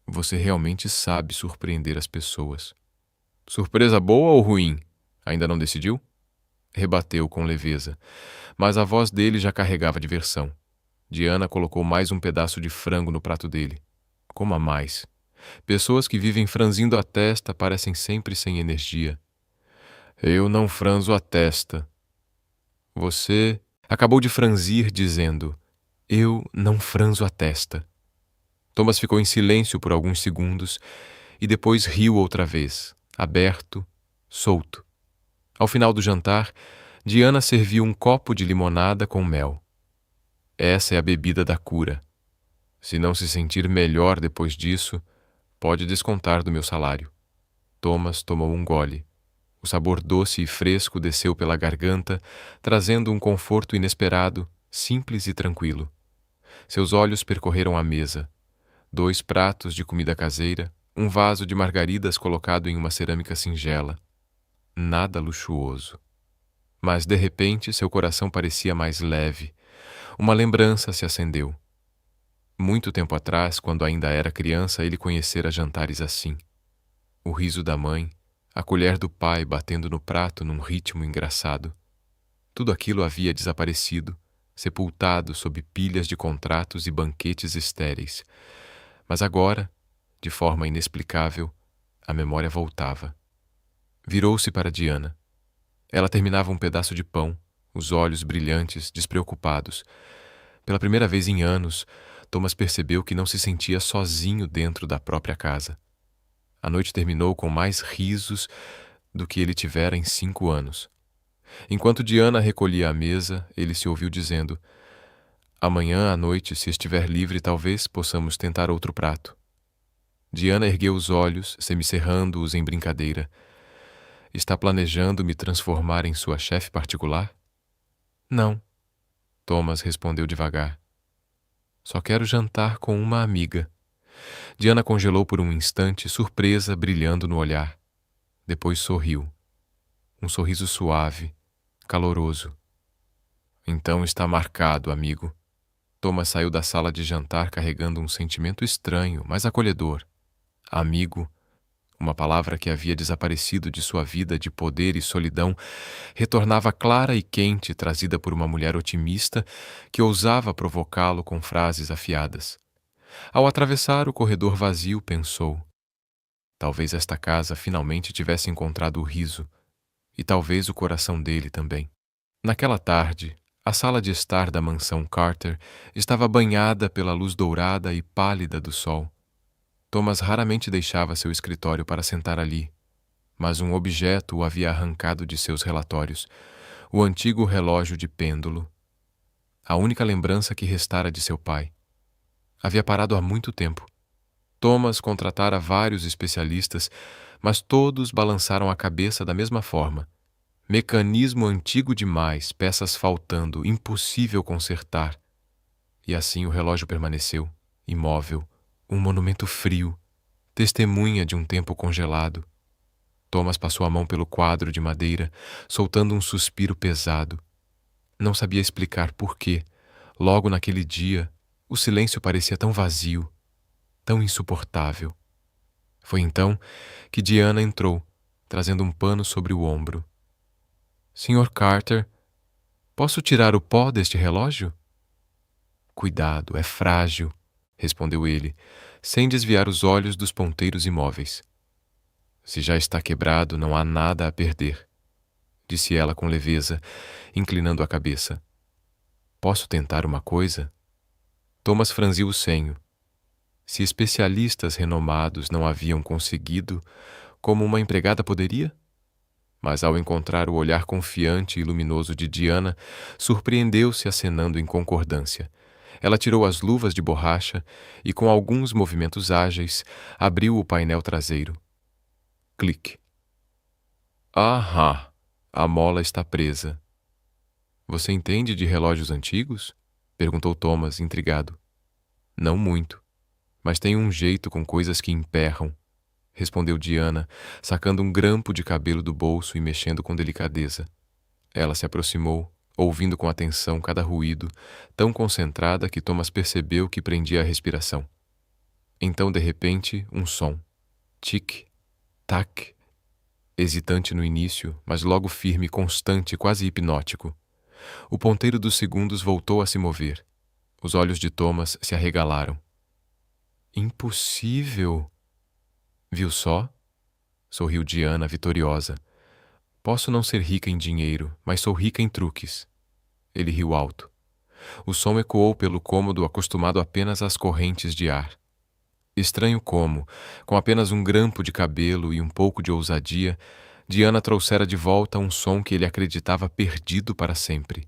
Speaker 1: "Você realmente sabe surpreender as pessoas." "Surpresa boa ou ruim? Ainda não decidiu?" Rebateu com leveza, mas a voz dele já carregava diversão. Diana colocou mais um pedaço de frango no prato dele. "Coma mais. Pessoas que vivem franzindo a testa parecem sempre sem energia." "Eu não franzo a testa." "Você acabou de franzir dizendo: 'Eu não franzo a testa.'" Thomas ficou em silêncio por alguns segundos e depois riu outra vez, aberto, solto. Ao final do jantar, Diana serviu um copo de limonada com mel. "Essa é a bebida da cura. Se não se sentir melhor depois disso, pode descontar do meu salário." Thomas tomou um gole. O sabor doce e fresco desceu pela garganta, trazendo um conforto inesperado, simples e tranquilo. Seus olhos percorreram a mesa. 2 pratos de comida caseira, um vaso de margaridas colocado em uma cerâmica singela. Nada luxuoso. Mas, de repente, seu coração parecia mais leve. Uma lembrança se acendeu. Muito tempo atrás, quando ainda era criança, ele conhecera jantares assim. O riso da mãe, a colher do pai batendo no prato num ritmo engraçado. Tudo aquilo havia desaparecido, sepultado sob pilhas de contratos e banquetes estéreis. Mas agora, de forma inexplicável, a memória voltava. Virou-se para Diana. Ela terminava um pedaço de pão, os olhos brilhantes, despreocupados. Pela primeira vez em anos, Thomas percebeu que não se sentia sozinho dentro da própria casa. A noite terminou com mais risos do que ele tivera em 5 anos. Enquanto Diana recolhia a mesa, ele se ouviu dizendo: "Amanhã à noite, se estiver livre, talvez possamos tentar outro prato." Diana ergueu os olhos, semicerrando-os em brincadeira. "Está planejando me transformar em sua chefe particular?" "Não," Thomas respondeu devagar. "Só quero jantar com uma amiga." Diana congelou por um instante, surpresa brilhando no olhar. Depois sorriu. Um sorriso suave, caloroso. "Então está marcado, amigo." Thomas saiu da sala de jantar carregando um sentimento estranho, mas acolhedor. Amigo, uma palavra que havia desaparecido de sua vida de poder e solidão, retornava clara e quente, trazida por uma mulher otimista que ousava provocá-lo com frases afiadas. Ao atravessar o corredor vazio, pensou: talvez esta casa finalmente tivesse encontrado o riso, e talvez o coração dele também. Naquela tarde, a sala de estar da mansão Carter estava banhada pela luz dourada e pálida do sol. Thomas raramente deixava seu escritório para sentar ali, mas um objeto o havia arrancado de seus relatórios: o antigo relógio de pêndulo. A única lembrança que restara de seu pai. Havia parado há muito tempo. Thomas contratara vários especialistas, mas todos balançaram a cabeça da mesma forma. Mecanismo antigo demais, peças faltando, impossível consertar. E assim o relógio permaneceu, imóvel, um monumento frio, testemunha de um tempo congelado. Thomas passou a mão pelo quadro de madeira, soltando um suspiro pesado. Não sabia explicar por quê, logo naquele dia, o silêncio parecia tão vazio, tão insuportável. Foi então que Diana entrou, trazendo um pano sobre o ombro. "Sr. Carter, posso tirar o pó deste relógio?" "Cuidado, é frágil", respondeu ele, sem desviar os olhos dos ponteiros imóveis. "Se já está quebrado, não há nada a perder", disse ela com leveza, inclinando a cabeça. "Posso tentar uma coisa?" Thomas franziu o senho. Se especialistas renomados não haviam conseguido, como uma empregada poderia? Mas ao encontrar o olhar confiante e luminoso de Diana, surpreendeu-se acenando em concordância. Ela tirou as luvas de borracha e, com alguns movimentos ágeis, abriu o painel traseiro. Clique. "Ahá! A mola está presa." "Você entende de relógios antigos?" perguntou Thomas, intrigado. "Não muito, mas tenho um jeito com coisas que emperram", respondeu Diana, sacando um grampo de cabelo do bolso e mexendo com delicadeza. Ela se aproximou, ouvindo com atenção cada ruído, tão concentrada que Thomas percebeu que prendia a respiração. Então, de repente, um som. Tic, tac. Hesitante no início, mas logo firme, constante, quase hipnótico. O ponteiro dos segundos voltou a se mover. Os olhos de Thomas se arregalaram. "Impossível!" "Viu só?" sorriu Diana, vitoriosa. "Posso não ser rica em dinheiro, mas sou rica em truques." Ele riu alto. O som ecoou pelo cômodo acostumado apenas às correntes de ar. Estranho como, com apenas um grampo de cabelo e um pouco de ousadia, Diana trouxera de volta um som que ele acreditava perdido para sempre.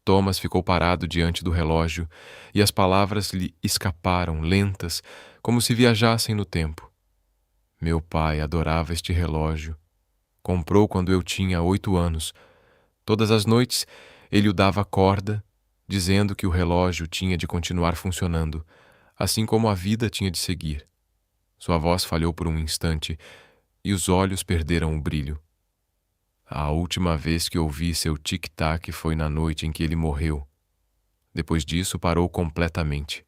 Speaker 1: Thomas ficou parado diante do relógio e as palavras lhe escaparam, lentas, como se viajassem no tempo. "Meu pai adorava este relógio." Comprou quando eu tinha 8 anos. Todas as noites ele o dava corda, dizendo que o relógio tinha de continuar funcionando, assim como a vida tinha de seguir. Sua voz falhou por um instante e os olhos perderam o brilho. A última vez que ouvi seu tic-tac foi na noite em que ele morreu. Depois disso, parou completamente.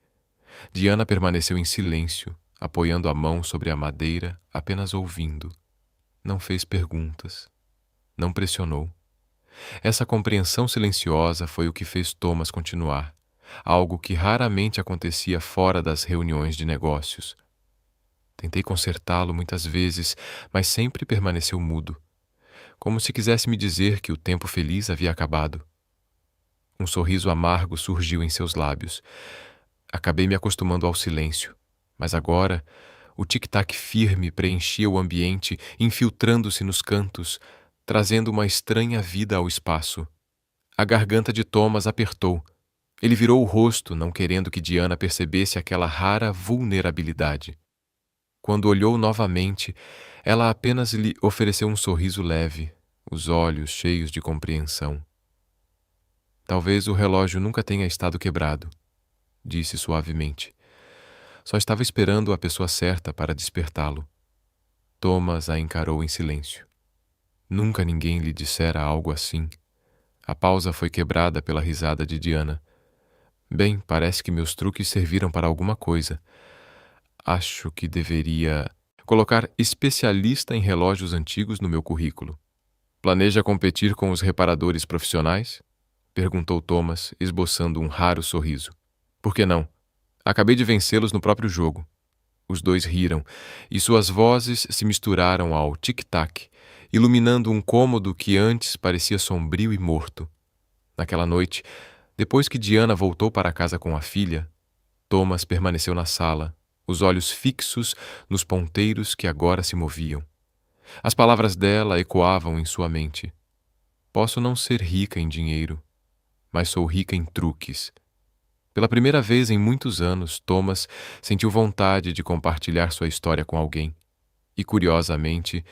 Speaker 1: Diana permaneceu em silêncio, apoiando a mão sobre a madeira, apenas ouvindo. Não fez perguntas. Não pressionou. Essa compreensão silenciosa foi o que fez Thomas continuar, algo que raramente acontecia fora das reuniões de negócios. Tentei consertá-lo muitas vezes, mas sempre permaneceu mudo, como se quisesse me dizer que o tempo feliz havia acabado. Um sorriso amargo surgiu em seus lábios. Acabei me acostumando ao silêncio, mas agora o tic-tac firme preenchia o ambiente, infiltrando-se nos cantos, trazendo uma estranha vida ao espaço. A garganta de Thomas apertou. Ele virou o rosto, não querendo que Diana percebesse aquela rara vulnerabilidade. Quando olhou novamente, ela apenas lhe ofereceu um sorriso leve, os olhos cheios de compreensão. Talvez o relógio nunca tenha estado quebrado, disse suavemente. Só estava esperando a pessoa certa para despertá-lo. Thomas a encarou em silêncio. Nunca ninguém lhe dissera algo assim. A pausa foi quebrada pela risada de Diana. Bem, parece que meus truques serviram para alguma coisa. Acho que deveria colocar especialista em relógios antigos no meu currículo. Planeja competir com os reparadores profissionais? Perguntou Thomas, esboçando um raro sorriso. Por que não? Acabei de vencê-los no próprio jogo. Os dois riram, e suas vozes se misturaram ao tic-tac, iluminando um cômodo que antes parecia sombrio e morto. Naquela noite, depois que Diana voltou para casa com a filha, Thomas permaneceu na sala, os olhos fixos nos ponteiros que agora se moviam. As palavras dela ecoavam em sua mente. Posso não ser rica em dinheiro, mas sou rica em truques. Pela primeira vez em muitos anos, Thomas sentiu vontade de compartilhar sua história com alguém. E, curiosamente,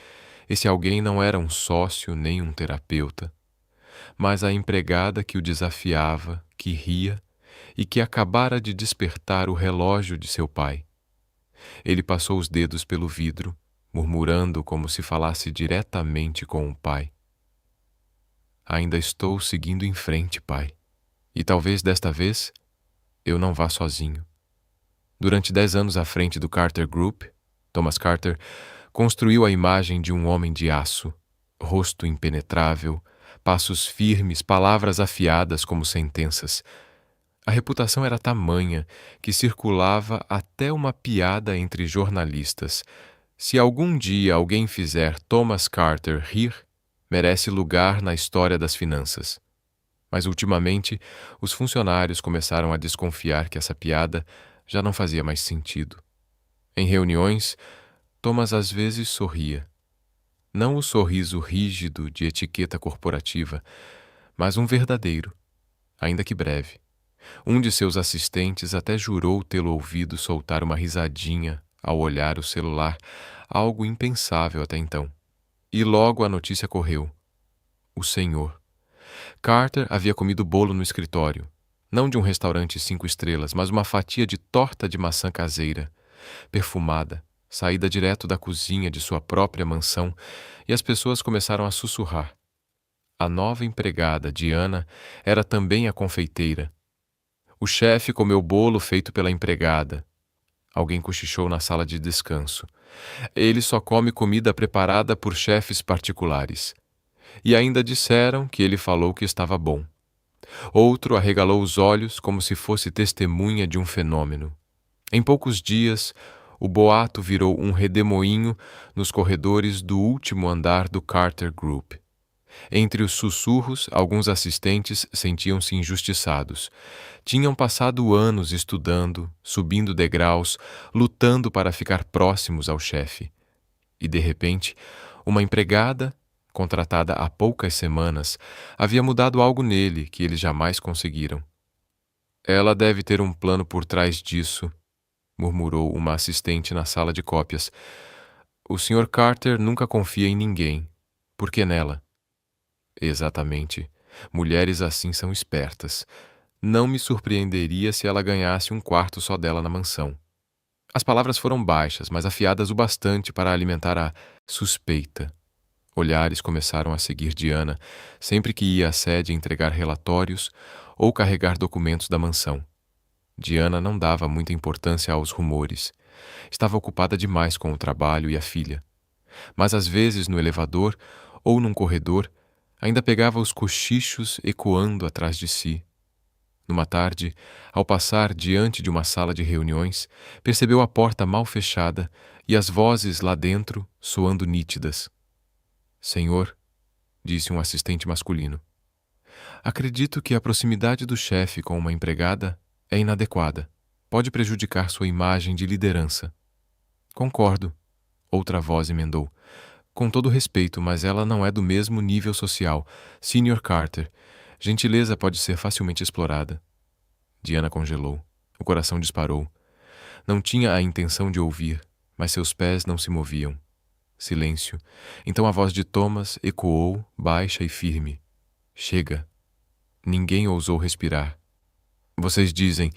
Speaker 1: esse alguém não era um sócio nem um terapeuta, mas a empregada que o desafiava, que ria e que acabara de despertar o relógio de seu pai. Ele passou os dedos pelo vidro, murmurando como se falasse diretamente com o pai. Ainda estou seguindo em frente, pai. E talvez desta vez eu não vá sozinho. Durante 10 anos à frente do Carter Group, Thomas Carter construiu a imagem de um homem de aço, rosto impenetrável, passos firmes, palavras afiadas como sentenças. A reputação era tamanha que circulava até uma piada entre jornalistas. Se algum dia alguém fizer Thomas Carter rir, merece lugar na história das finanças. Mas ultimamente, os funcionários começaram a desconfiar que essa piada já não fazia mais sentido. Em reuniões, Thomas às vezes sorria. Não o sorriso rígido de etiqueta corporativa, mas um verdadeiro, ainda que breve. Um de seus assistentes até jurou tê-lo ouvido soltar uma risadinha ao olhar o celular, algo impensável até então. E logo a notícia correu. O senhor. Carter havia comido bolo no escritório, não de um restaurante 5 estrelas, mas uma fatia de torta de maçã caseira, perfumada, saída direto da cozinha de sua própria mansão, e as pessoas começaram a sussurrar. A nova empregada, Diana, era também a confeiteira. O chefe comeu bolo feito pela empregada. Alguém cochichou na sala de descanso. Ele só come comida preparada por chefes particulares. E ainda disseram que ele falou que estava bom. Outro arregalou os olhos como se fosse testemunha de um fenômeno. Em poucos dias, o boato virou um redemoinho nos corredores do último andar do Carter Group. Entre os sussurros, alguns assistentes sentiam-se injustiçados. Tinham passado anos estudando, subindo degraus, lutando para ficar próximos ao chefe. E, de repente, uma empregada, contratada há poucas semanas, havia mudado algo nele que eles jamais conseguiram. Ela deve ter um plano por trás disso, murmurou uma assistente na sala de cópias. O Sr. Carter nunca confia em ninguém. Por que nela? Exatamente. Mulheres assim são espertas. Não me surpreenderia se ela ganhasse um quarto só dela na mansão. As palavras foram baixas, mas afiadas o bastante para alimentar a suspeita. Olhares começaram a seguir Diana sempre que ia à sede entregar relatórios ou carregar documentos da mansão. Diana não dava muita importância aos rumores. Estava ocupada demais com o trabalho e a filha. Mas às vezes no elevador ou num corredor, ainda pegava os cochichos ecoando atrás de si. Numa tarde, ao passar diante de uma sala de reuniões, percebeu a porta mal fechada e as vozes lá dentro soando nítidas. Senhor, disse um assistente masculino, acredito que a proximidade do chefe com uma empregada é inadequada. Pode prejudicar sua imagem de liderança. Concordo, outra voz emendou. Com todo respeito, mas ela não é do mesmo nível social. Sr. Carter, gentileza pode ser facilmente explorada. Diana congelou. O coração disparou. Não tinha a intenção de ouvir, mas seus pés não se moviam. Silêncio. Então a voz de Thomas ecoou, baixa e firme. Chega. Ninguém ousou respirar. Vocês dizem,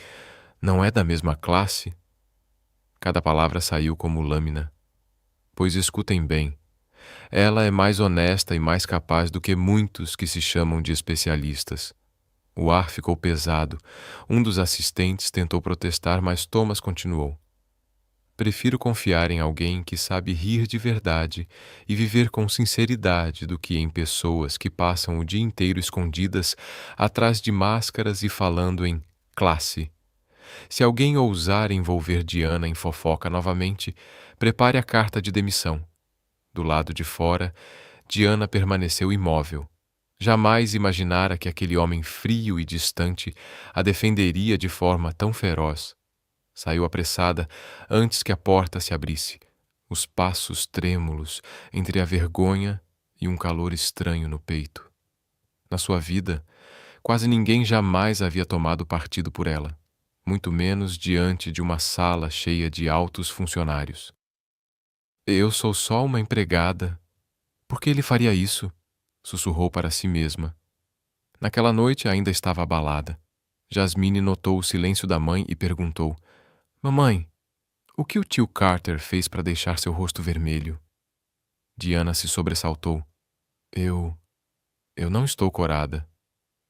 Speaker 1: não é da mesma classe? Cada palavra saiu como lâmina. Pois escutem bem. Ela é mais honesta e mais capaz do que muitos que se chamam de especialistas. O ar ficou pesado. Um dos assistentes tentou protestar, mas Thomas continuou. Prefiro confiar em alguém que sabe rir de verdade e viver com sinceridade do que em pessoas que passam o dia inteiro escondidas atrás de máscaras e falando em classe. Se alguém ousar envolver Diana em fofoca novamente, prepare a carta de demissão. Do lado de fora, Diana permaneceu imóvel. Jamais imaginara que aquele homem frio e distante a defenderia de forma tão feroz. Saiu apressada antes que a porta se abrisse, os passos trêmulos entre a vergonha e um calor estranho no peito. Na sua vida, quase ninguém jamais havia tomado partido por ela, muito menos diante de uma sala cheia de altos funcionários. Eu sou só uma empregada. Por que ele faria isso? Sussurrou para si mesma. Naquela noite ainda estava abalada. Jasmine notou o silêncio da mãe e perguntou: Mamãe, o que o tio Carter fez para deixar seu rosto vermelho? Diana se sobressaltou. Eu não estou corada.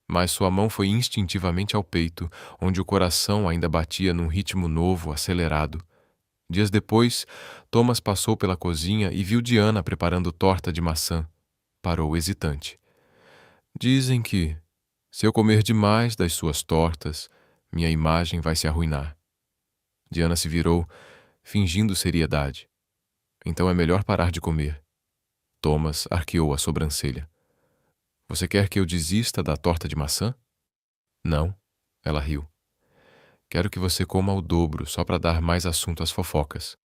Speaker 1: Mas sua mão foi instintivamente ao peito, onde o coração ainda batia num ritmo novo, acelerado. Dias depois, Thomas passou pela cozinha e viu Diana preparando torta de maçã. Parou hesitante. Dizem que, se eu comer demais das suas tortas, minha imagem vai se arruinar. Diana se virou, fingindo seriedade. Então é melhor parar de comer. Thomas arqueou a sobrancelha. Você quer que eu desista da torta de maçã? Não, ela riu. Quero que você coma o dobro, só para dar mais assunto às fofocas.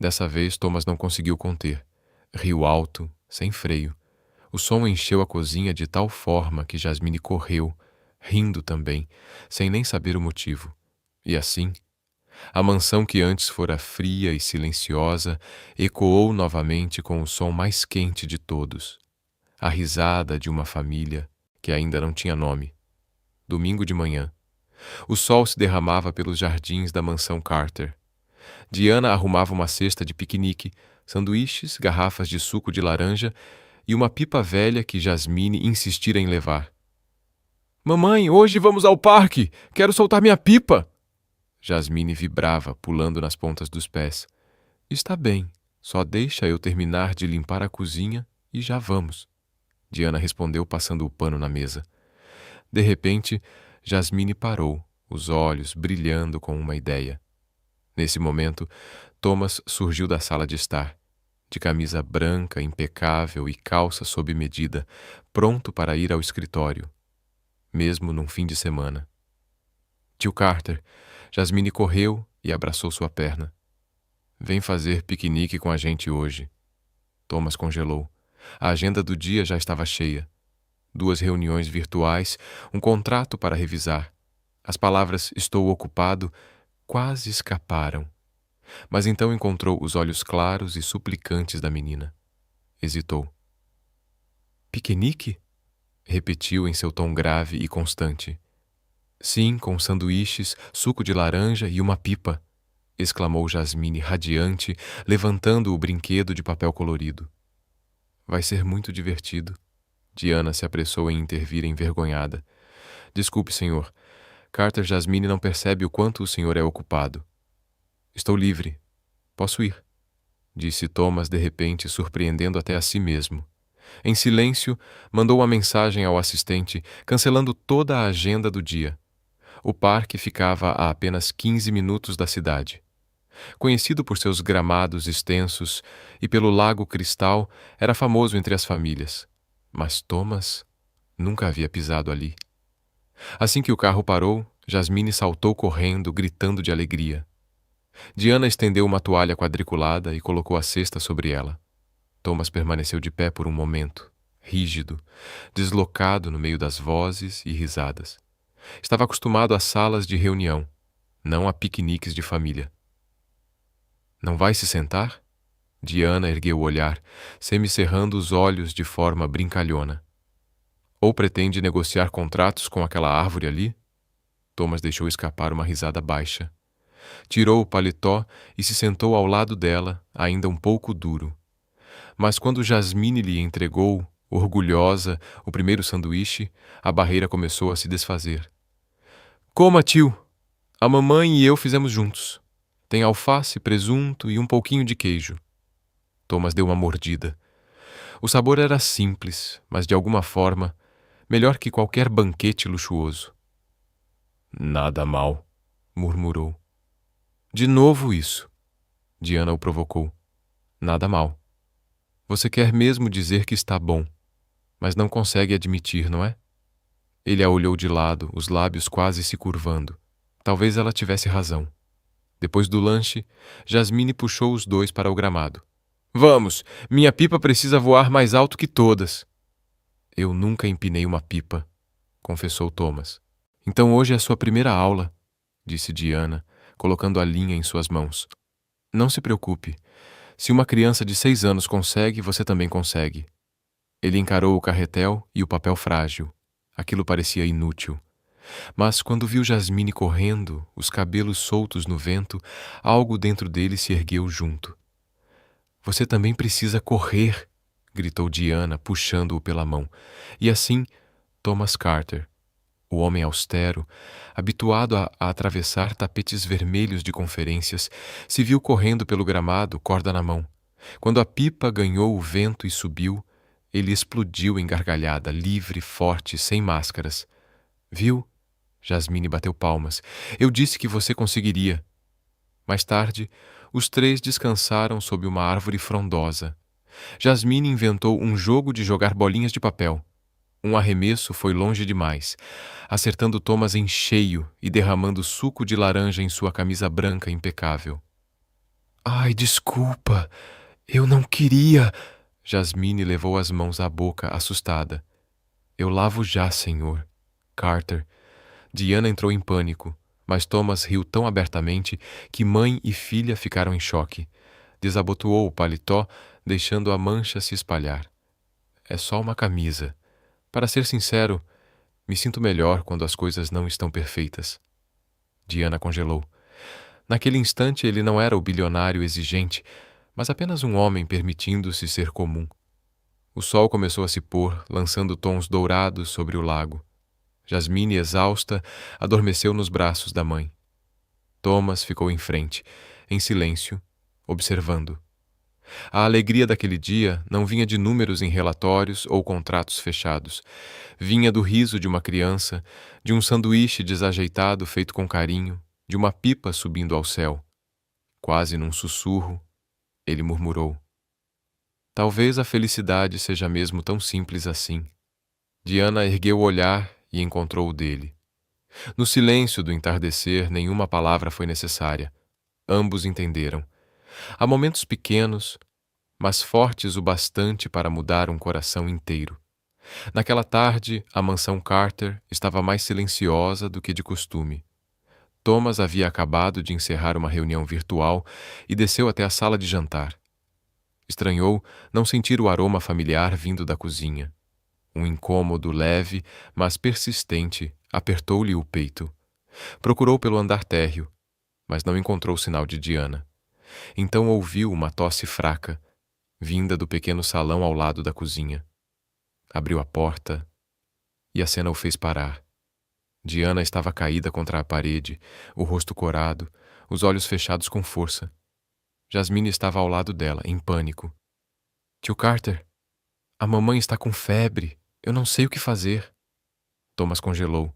Speaker 1: Dessa vez, Thomas não conseguiu conter. Riu alto, sem freio. O som encheu a cozinha de tal forma que Jasmine correu, rindo também, sem nem saber o motivo. E assim, a mansão que antes fora fria e silenciosa ecoou novamente com o som mais quente de todos. A risada de uma família que ainda não tinha nome. Domingo de manhã. O sol se derramava pelos jardins da mansão Carter. Diana arrumava uma cesta de piquenique, sanduíches, garrafas de suco de laranja e uma pipa velha que Jasmine insistira em levar. Mamãe, hoje vamos ao parque! Quero soltar minha pipa! Jasmine vibrava, pulando nas pontas dos pés. Está bem, só deixa eu terminar de limpar a cozinha e já vamos. Diana respondeu passando o pano na mesa. De repente, Jasmine parou, os olhos brilhando com uma ideia. Nesse momento, Thomas surgiu da sala de estar, de camisa branca, impecável e calça sob medida, pronto para ir ao escritório, mesmo num fim de semana. Tio Carter, Jasmine correu e abraçou sua perna. Vem fazer piquenique com a gente hoje. Thomas congelou. A agenda do dia já estava cheia. 2 reuniões virtuais, um contrato para revisar. As palavras "estou ocupado" quase escaparam. Mas então encontrou os olhos claros e suplicantes da menina. Hesitou. Piquenique? Repetiu em seu tom grave e constante. Sim, com sanduíches, suco de laranja e uma pipa, exclamou Jasmine radiante, levantando o brinquedo de papel colorido. Vai ser muito divertido. Diana se apressou em intervir envergonhada. Desculpe, senhor. Carter Jasmine não percebe o quanto o senhor é ocupado. Estou livre. Posso ir, disse Thomas de repente, surpreendendo até a si mesmo. Em silêncio, mandou uma mensagem ao assistente, cancelando toda a agenda do dia. O parque ficava a apenas 15 minutos da cidade. Conhecido por seus gramados extensos e pelo lago cristal, era famoso entre as famílias. Mas Thomas nunca havia pisado ali. Assim que o carro parou, Jasmine saltou correndo, gritando de alegria. Diana estendeu uma toalha quadriculada e colocou a cesta sobre ela. Thomas permaneceu de pé por um momento, rígido, deslocado no meio das vozes e risadas. Estava acostumado a salas de reunião, não a piqueniques de família. Não vai se sentar? Diana ergueu o olhar, semicerrando os olhos de forma brincalhona. Ou pretende negociar contratos com aquela árvore ali? Thomas deixou escapar uma risada baixa. Tirou o paletó e se sentou ao lado dela, ainda um pouco duro. Mas quando Jasmine lhe entregou, orgulhosa, o primeiro sanduíche, a barreira começou a se desfazer. Coma, tio! A mamãe e eu fizemos juntos. Tem alface, presunto e um pouquinho de queijo. Thomas deu uma mordida. O sabor era simples, mas de alguma forma, melhor que qualquer banquete luxuoso. Nada mal, murmurou. De novo isso. Diana o provocou. Nada mal. Você quer mesmo dizer que está bom, mas não consegue admitir, não é? Ele a olhou de lado, os lábios quase se curvando. Talvez ela tivesse razão. Depois do lanche, Jasmine puxou os dois para o gramado. Vamos, minha pipa precisa voar mais alto que todas. Eu nunca empinei uma pipa, confessou Thomas. Então hoje é a sua primeira aula, disse Diana, colocando a linha em suas mãos. Não se preocupe. Se uma criança de 6 anos consegue, você também consegue. Ele encarou o carretel e o papel frágil. Aquilo parecia inútil. Mas quando viu Jasmine correndo, os cabelos soltos no vento, algo dentro dele se ergueu junto. Você também precisa correr, gritou Diana, puxando-o pela mão. E assim, Thomas Carter, o homem austero, habituado a atravessar tapetes vermelhos de conferências, se viu correndo pelo gramado, corda na mão. Quando a pipa ganhou o vento e subiu, ele explodiu em gargalhada, livre, forte, sem máscaras. Viu? Jasmine bateu palmas. Eu disse que você conseguiria. Mais tarde, os três descansaram sob uma árvore frondosa. Jasmine inventou um jogo de jogar bolinhas de papel. Um arremesso foi longe demais, acertando Thomas em cheio e derramando suco de laranja em sua camisa branca impecável. Ai, desculpa! Eu não queria! Jasmine levou as mãos à boca, assustada. Eu lavo já, senhor. Carter. Diana entrou em pânico, mas Thomas riu tão abertamente que mãe e filha ficaram em choque. Desabotoou o paletó, deixando a mancha se espalhar. É só uma camisa. Para ser sincero, me sinto melhor quando as coisas não estão perfeitas. Diana congelou. Naquele instante ele não era o bilionário exigente, mas apenas um homem permitindo-se ser comum. O sol começou a se pôr, lançando tons dourados sobre o lago. Jasmine, exausta, adormeceu nos braços da mãe. Thomas ficou em frente, em silêncio, observando. A alegria daquele dia não vinha de números em relatórios ou contratos fechados. Vinha do riso de uma criança, de um sanduíche desajeitado feito com carinho, de uma pipa subindo ao céu. Quase num sussurro, ele murmurou. Talvez a felicidade seja mesmo tão simples assim. Diana ergueu o olhar e encontrou o dele. No silêncio do entardecer, nenhuma palavra foi necessária. Ambos entenderam. Há momentos pequenos, mas fortes o bastante para mudar um coração inteiro. Naquela tarde, a mansão Carter estava mais silenciosa do que de costume. Thomas havia acabado de encerrar uma reunião virtual e desceu até a sala de jantar. Estranhou não sentir o aroma familiar vindo da cozinha. Um incômodo leve, mas persistente, apertou-lhe o peito. Procurou pelo andar térreo, mas não encontrou sinal de Diana. Então ouviu uma tosse fraca, vinda do pequeno salão ao lado da cozinha. Abriu a porta e a cena o fez parar. Diana estava caída contra a parede, o rosto corado, os olhos fechados com força. Jasmine estava ao lado dela, em pânico. Tio Carter, a mamãe está com febre. Eu não sei o que fazer. Thomas congelou.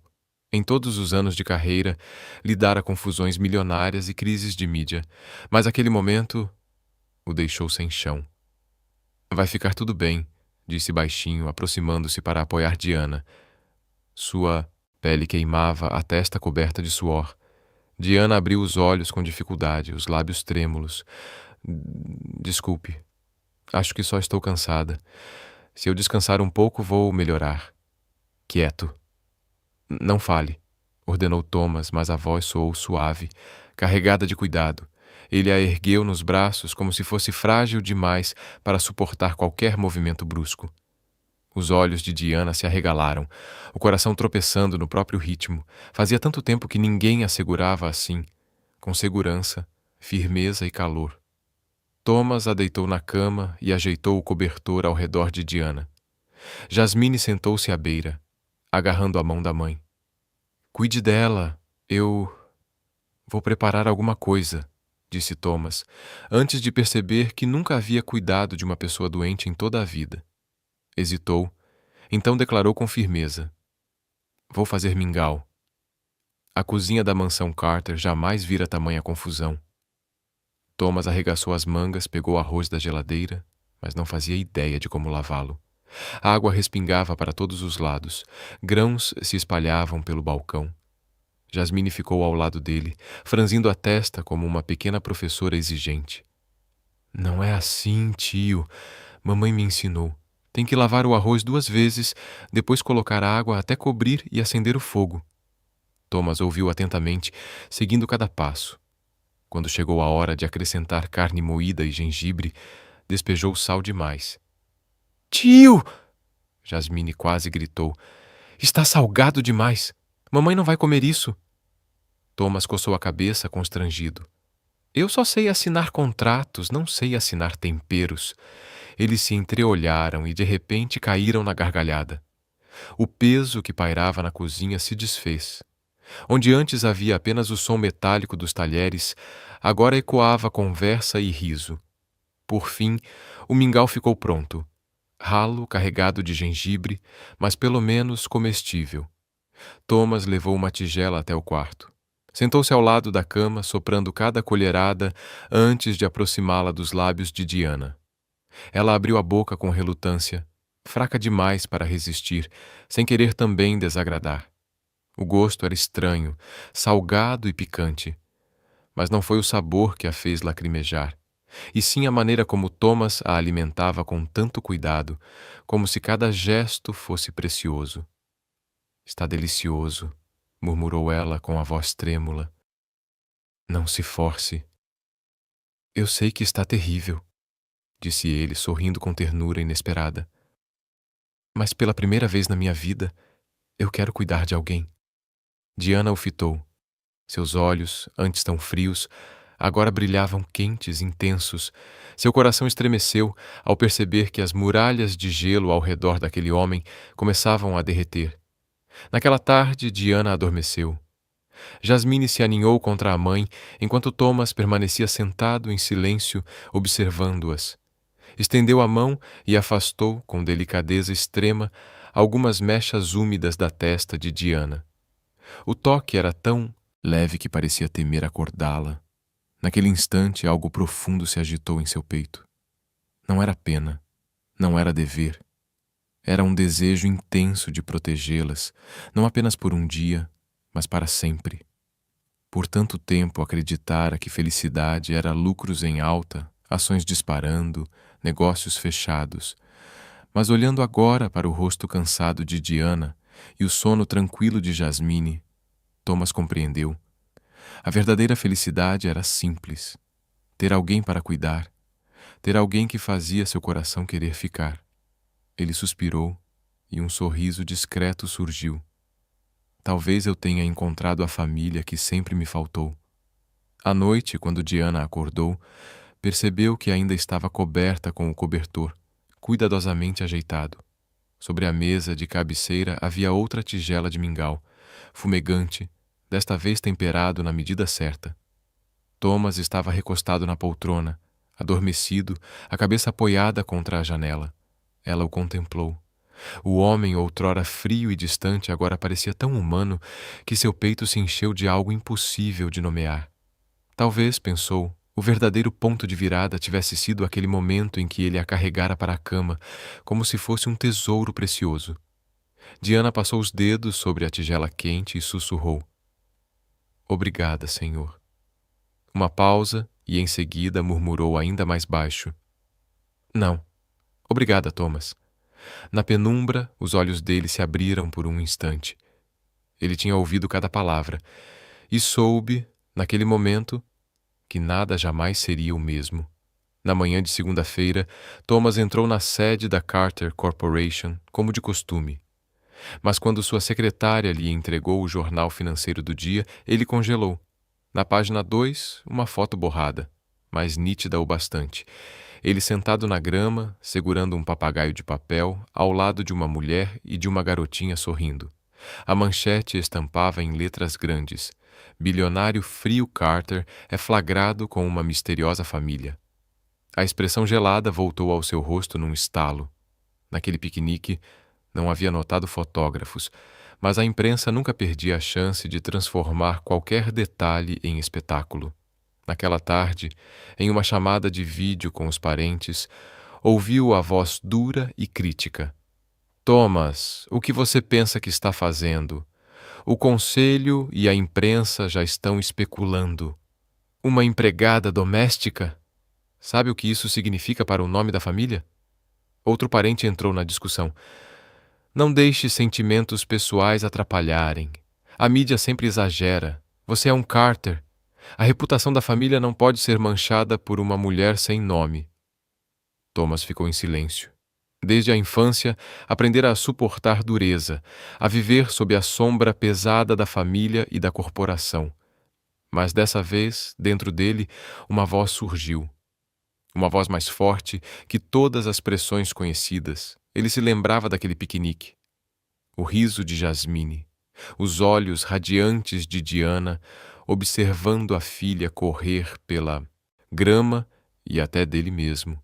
Speaker 1: Em todos os anos de carreira, lidara com fusões milionárias e crises de mídia, mas aquele momento o deixou sem chão. Vai ficar tudo bem, disse baixinho, aproximando-se para apoiar Diana. Sua pele queimava, a testa coberta de suor. Diana abriu os olhos com dificuldade, os lábios trêmulos. Desculpe. Acho que só estou cansada. Se eu descansar um pouco, vou melhorar. Quieto. Não fale, ordenou Thomas, mas a voz soou suave, carregada de cuidado. Ele a ergueu nos braços como se fosse frágil demais para suportar qualquer movimento brusco. Os olhos de Diana se arregalaram, o coração tropeçando no próprio ritmo. Fazia tanto tempo que ninguém a segurava assim, com segurança, firmeza e calor. Thomas a deitou na cama e ajeitou o cobertor ao redor de Diana. Jasmine sentou-se à beira, agarrando a mão da mãe. Cuide dela, eu vou preparar alguma coisa, disse Thomas, antes de perceber que nunca havia cuidado de uma pessoa doente em toda a vida. Hesitou, então declarou com firmeza. Vou fazer mingau. A cozinha da mansão Carter jamais vira tamanha confusão. Thomas arregaçou as mangas, pegou arroz da geladeira, mas não fazia ideia de como lavá-lo. A água respingava para todos os lados. Grãos se espalhavam pelo balcão. Jasmine ficou ao lado dele, franzindo a testa como uma pequena professora exigente. Não é assim, tio. Mamãe me ensinou. Tem que lavar o arroz 2 vezes, depois colocar água até cobrir e acender o fogo. Thomas ouviu atentamente, seguindo cada passo. Quando chegou a hora de acrescentar carne moída e gengibre, despejou sal demais. Tio! Jasmine quase gritou. Está salgado demais. Mamãe não vai comer isso. Thomas coçou a cabeça, constrangido. Eu só sei assinar contratos, não sei assinar temperos. Eles se entreolharam e de repente caíram na gargalhada. O peso que pairava na cozinha se desfez. Onde antes havia apenas o som metálico dos talheres, agora ecoava conversa e riso. Por fim, o mingau ficou pronto. Ralo, carregado de gengibre, mas pelo menos comestível. Thomas levou uma tigela até o quarto. Sentou-se ao lado da cama, soprando cada colherada antes de aproximá-la dos lábios de Diana. Ela abriu a boca com relutância, fraca demais para resistir, sem querer também desagradar. O gosto era estranho, salgado e picante. Mas não foi o sabor que a fez lacrimejar, e sim a maneira como Thomas a alimentava com tanto cuidado, como se cada gesto fosse precioso. Está delicioso, murmurou ela com a voz trêmula. Não se force. Eu sei que está terrível, disse ele, sorrindo com ternura inesperada. Mas pela primeira vez na minha vida, eu quero cuidar de alguém. Diana o fitou. Seus olhos, antes tão frios, agora brilhavam quentes, intensos. Seu coração estremeceu ao perceber que as muralhas de gelo ao redor daquele homem começavam a derreter. Naquela tarde, Diana adormeceu. Jasmine se aninhou contra a mãe, enquanto Thomas permanecia sentado em silêncio, observando-as. Estendeu a mão e afastou, com delicadeza extrema, algumas mechas úmidas da testa de Diana. O toque era tão leve que parecia temer acordá-la. Naquele instante, algo profundo se agitou em seu peito. Não era pena, não era dever. Era um desejo intenso de protegê-las, não apenas por um dia, mas para sempre. Por tanto tempo acreditara que felicidade era lucros em alta, ações disparando, negócios fechados. Mas olhando agora para o rosto cansado de Diana e o sono tranquilo de Jasmine, Thomas compreendeu. A verdadeira felicidade era simples. Ter alguém para cuidar, ter alguém que fazia seu coração querer ficar. Ele suspirou e um sorriso discreto surgiu. Talvez eu tenha encontrado a família que sempre me faltou. À noite, quando Diana acordou, percebeu que ainda estava coberta com o cobertor, cuidadosamente ajeitado. Sobre a mesa de cabeceira havia outra tigela de mingau, fumegante, desta vez temperado na medida certa. Thomas estava recostado na poltrona, adormecido, a cabeça apoiada contra a janela. Ela o contemplou. O homem, outrora frio e distante, agora parecia tão humano que seu peito se encheu de algo impossível de nomear. Talvez, pensou, o verdadeiro ponto de virada tivesse sido aquele momento em que ele a carregara para a cama, como se fosse um tesouro precioso. Diana passou os dedos sobre a tigela quente e sussurrou: "Obrigada, Senhor." Uma pausa e em seguida murmurou ainda mais baixo: "Não. Obrigada, Thomas." Na penumbra, os olhos dele se abriram por um instante. Ele tinha ouvido cada palavra e soube, naquele momento, que nada jamais seria o mesmo. Na manhã de segunda-feira, Thomas entrou na sede da Carter Corporation, como de costume. Mas quando sua secretária lhe entregou o jornal financeiro do dia, ele congelou. Na página 2, uma foto borrada, mas nítida o bastante. Ele sentado na grama, segurando um papagaio de papel, ao lado de uma mulher e de uma garotinha sorrindo. A manchete estampava em letras grandes: "Bilionário frio Carter é flagrado com uma misteriosa família." A expressão gelada voltou ao seu rosto num estalo. Naquele piquenique, não havia notado fotógrafos, mas a imprensa nunca perdia a chance de transformar qualquer detalhe em espetáculo. Naquela tarde, em uma chamada de vídeo com os parentes, ouviu a voz dura e crítica: "Thomas, o que você pensa que está fazendo? O conselho e a imprensa já estão especulando. Uma empregada doméstica? Sabe o que isso significa para o nome da família?" Outro parente entrou na discussão: "Não deixe sentimentos pessoais atrapalharem. A mídia sempre exagera. Você é um Carter. A reputação da família não pode ser manchada por uma mulher sem nome." Thomas ficou em silêncio. Desde a infância, aprendera a suportar dureza, a viver sob a sombra pesada da família e da corporação. Mas dessa vez, dentro dele, uma voz surgiu. Uma voz mais forte que todas as pressões conhecidas. Ele se lembrava daquele piquenique. O riso de Jasmine, os olhos radiantes de Diana, observando a filha correr pela grama e até dele mesmo.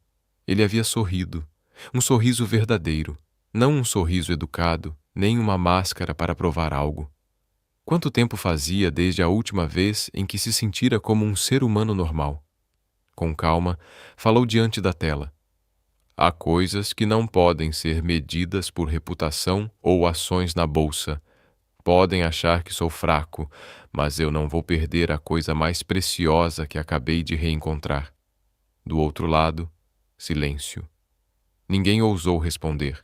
Speaker 1: Ele havia sorrido, um sorriso verdadeiro, não um sorriso educado, nem uma máscara para provar algo. Quanto tempo fazia desde a última vez em que se sentira como um ser humano normal? Com calma, falou diante da tela: "Há coisas que não podem ser medidas por reputação ou ações na bolsa. Podem achar que sou fraco, mas eu não vou perder a coisa mais preciosa que acabei de reencontrar." Do outro lado, silêncio. Ninguém ousou responder.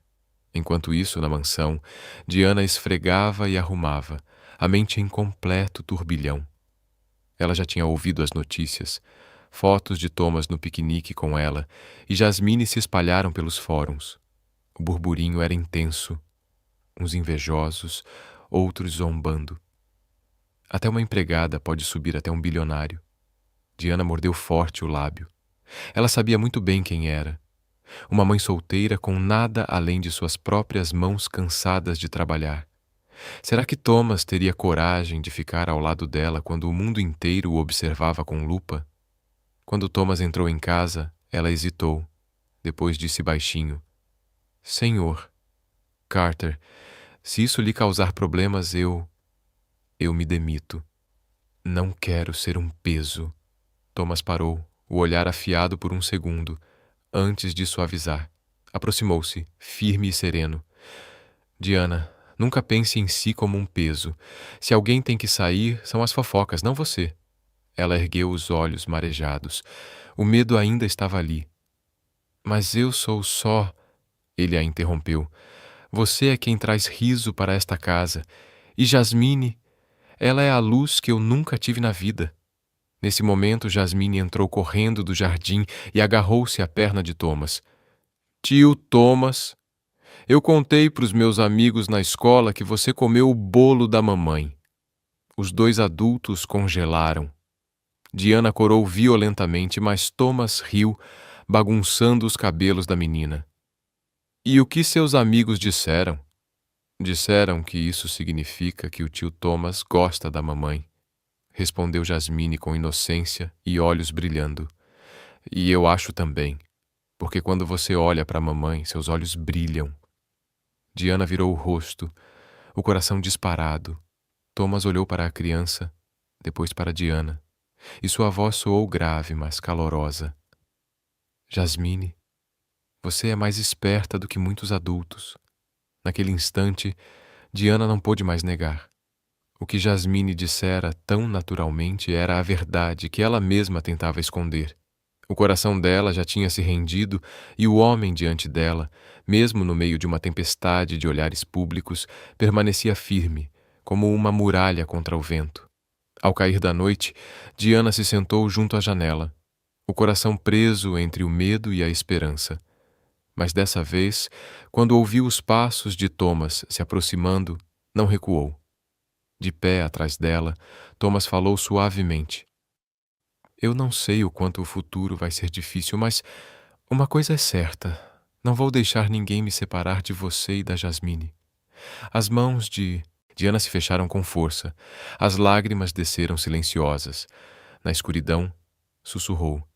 Speaker 1: Enquanto isso, na mansão, Diana esfregava e arrumava, a mente em completo turbilhão. Ela já tinha ouvido as notícias, fotos de Thomas no piquenique com ela, e Jasmine se espalharam pelos fóruns. O burburinho era intenso. Uns invejosos, outros zombando. Até uma empregada pode subir até um bilionário. Diana mordeu forte o lábio. Ela sabia muito bem quem era. Uma mãe solteira com nada além de suas próprias mãos cansadas de trabalhar. Será que Thomas teria coragem de ficar ao lado dela quando o mundo inteiro o observava com lupa? Quando Thomas entrou em casa, ela hesitou. Depois disse baixinho: "Senhor, Carter, se isso lhe causar problemas, eu me demito. Não quero ser um peso." Thomas parou, o olhar afiado por um segundo, antes de suavizar. Aproximou-se, firme e sereno. "Diana, nunca pense em si como um peso. Se alguém tem que sair, são as fofocas, não você." Ela ergueu os olhos marejados. O medo ainda estava ali. "Mas eu sou só..." Ele a interrompeu. "Você é quem traz riso para esta casa. E Jasmine, ela é a luz que eu nunca tive na vida." Nesse momento, Jasmine entrou correndo do jardim e agarrou-se à perna de Thomas. "Tio Thomas, Eu contei para os meus amigos na escola que você comeu o bolo da mamãe. Os dois adultos congelaram. Diana corou violentamente, mas Thomas riu, bagunçando os cabelos da menina. E o que seus amigos disseram? Disseram que isso significa que o tio Thomas gosta da mamãe, respondeu Jasmine com inocência e olhos brilhando. E eu acho também, porque quando você olha para a mamãe, seus olhos brilham. Diana virou o rosto, o coração disparado. Thomas olhou para a criança, depois para Diana, e sua voz soou grave, mas calorosa. Jasmine, você é mais esperta do que muitos adultos. Naquele instante, Diana não pôde mais negar. O que Jasmine dissera tão naturalmente era a verdade que ela mesma tentava esconder. O coração dela já tinha se rendido e o homem diante dela, mesmo no meio de uma tempestade de olhares públicos, permanecia firme, como uma muralha contra o vento. Ao cair da noite, Diana se sentou junto à janela, o coração preso entre o medo e a esperança. Mas dessa vez, quando ouviu os passos de Thomas se aproximando, não recuou. De pé atrás dela, Thomas falou suavemente. Eu não sei o quanto o futuro vai ser difícil, mas uma coisa é certa. Não vou deixar ninguém me separar de você e da Jasmine. As mãos de Diana se fecharam com força. As lágrimas desceram silenciosas. Na escuridão, sussurrou.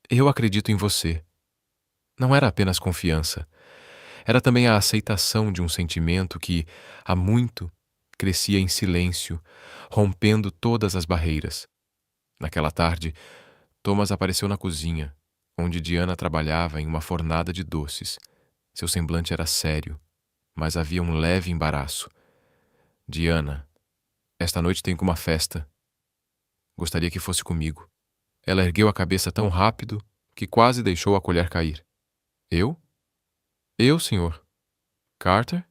Speaker 1: Eu acredito em você. Não era apenas confiança. Era também a aceitação de um sentimento que, há muito, crescia em silêncio, rompendo todas as barreiras. Naquela tarde, Thomas apareceu na cozinha, onde Diana trabalhava em uma fornada de doces. Seu semblante era sério, mas havia um leve embaraço. Diana, esta noite tenho uma festa. Gostaria que fosse comigo. Ela ergueu a cabeça tão rápido que quase deixou a colher cair. Eu? Eu, senhor. Carter?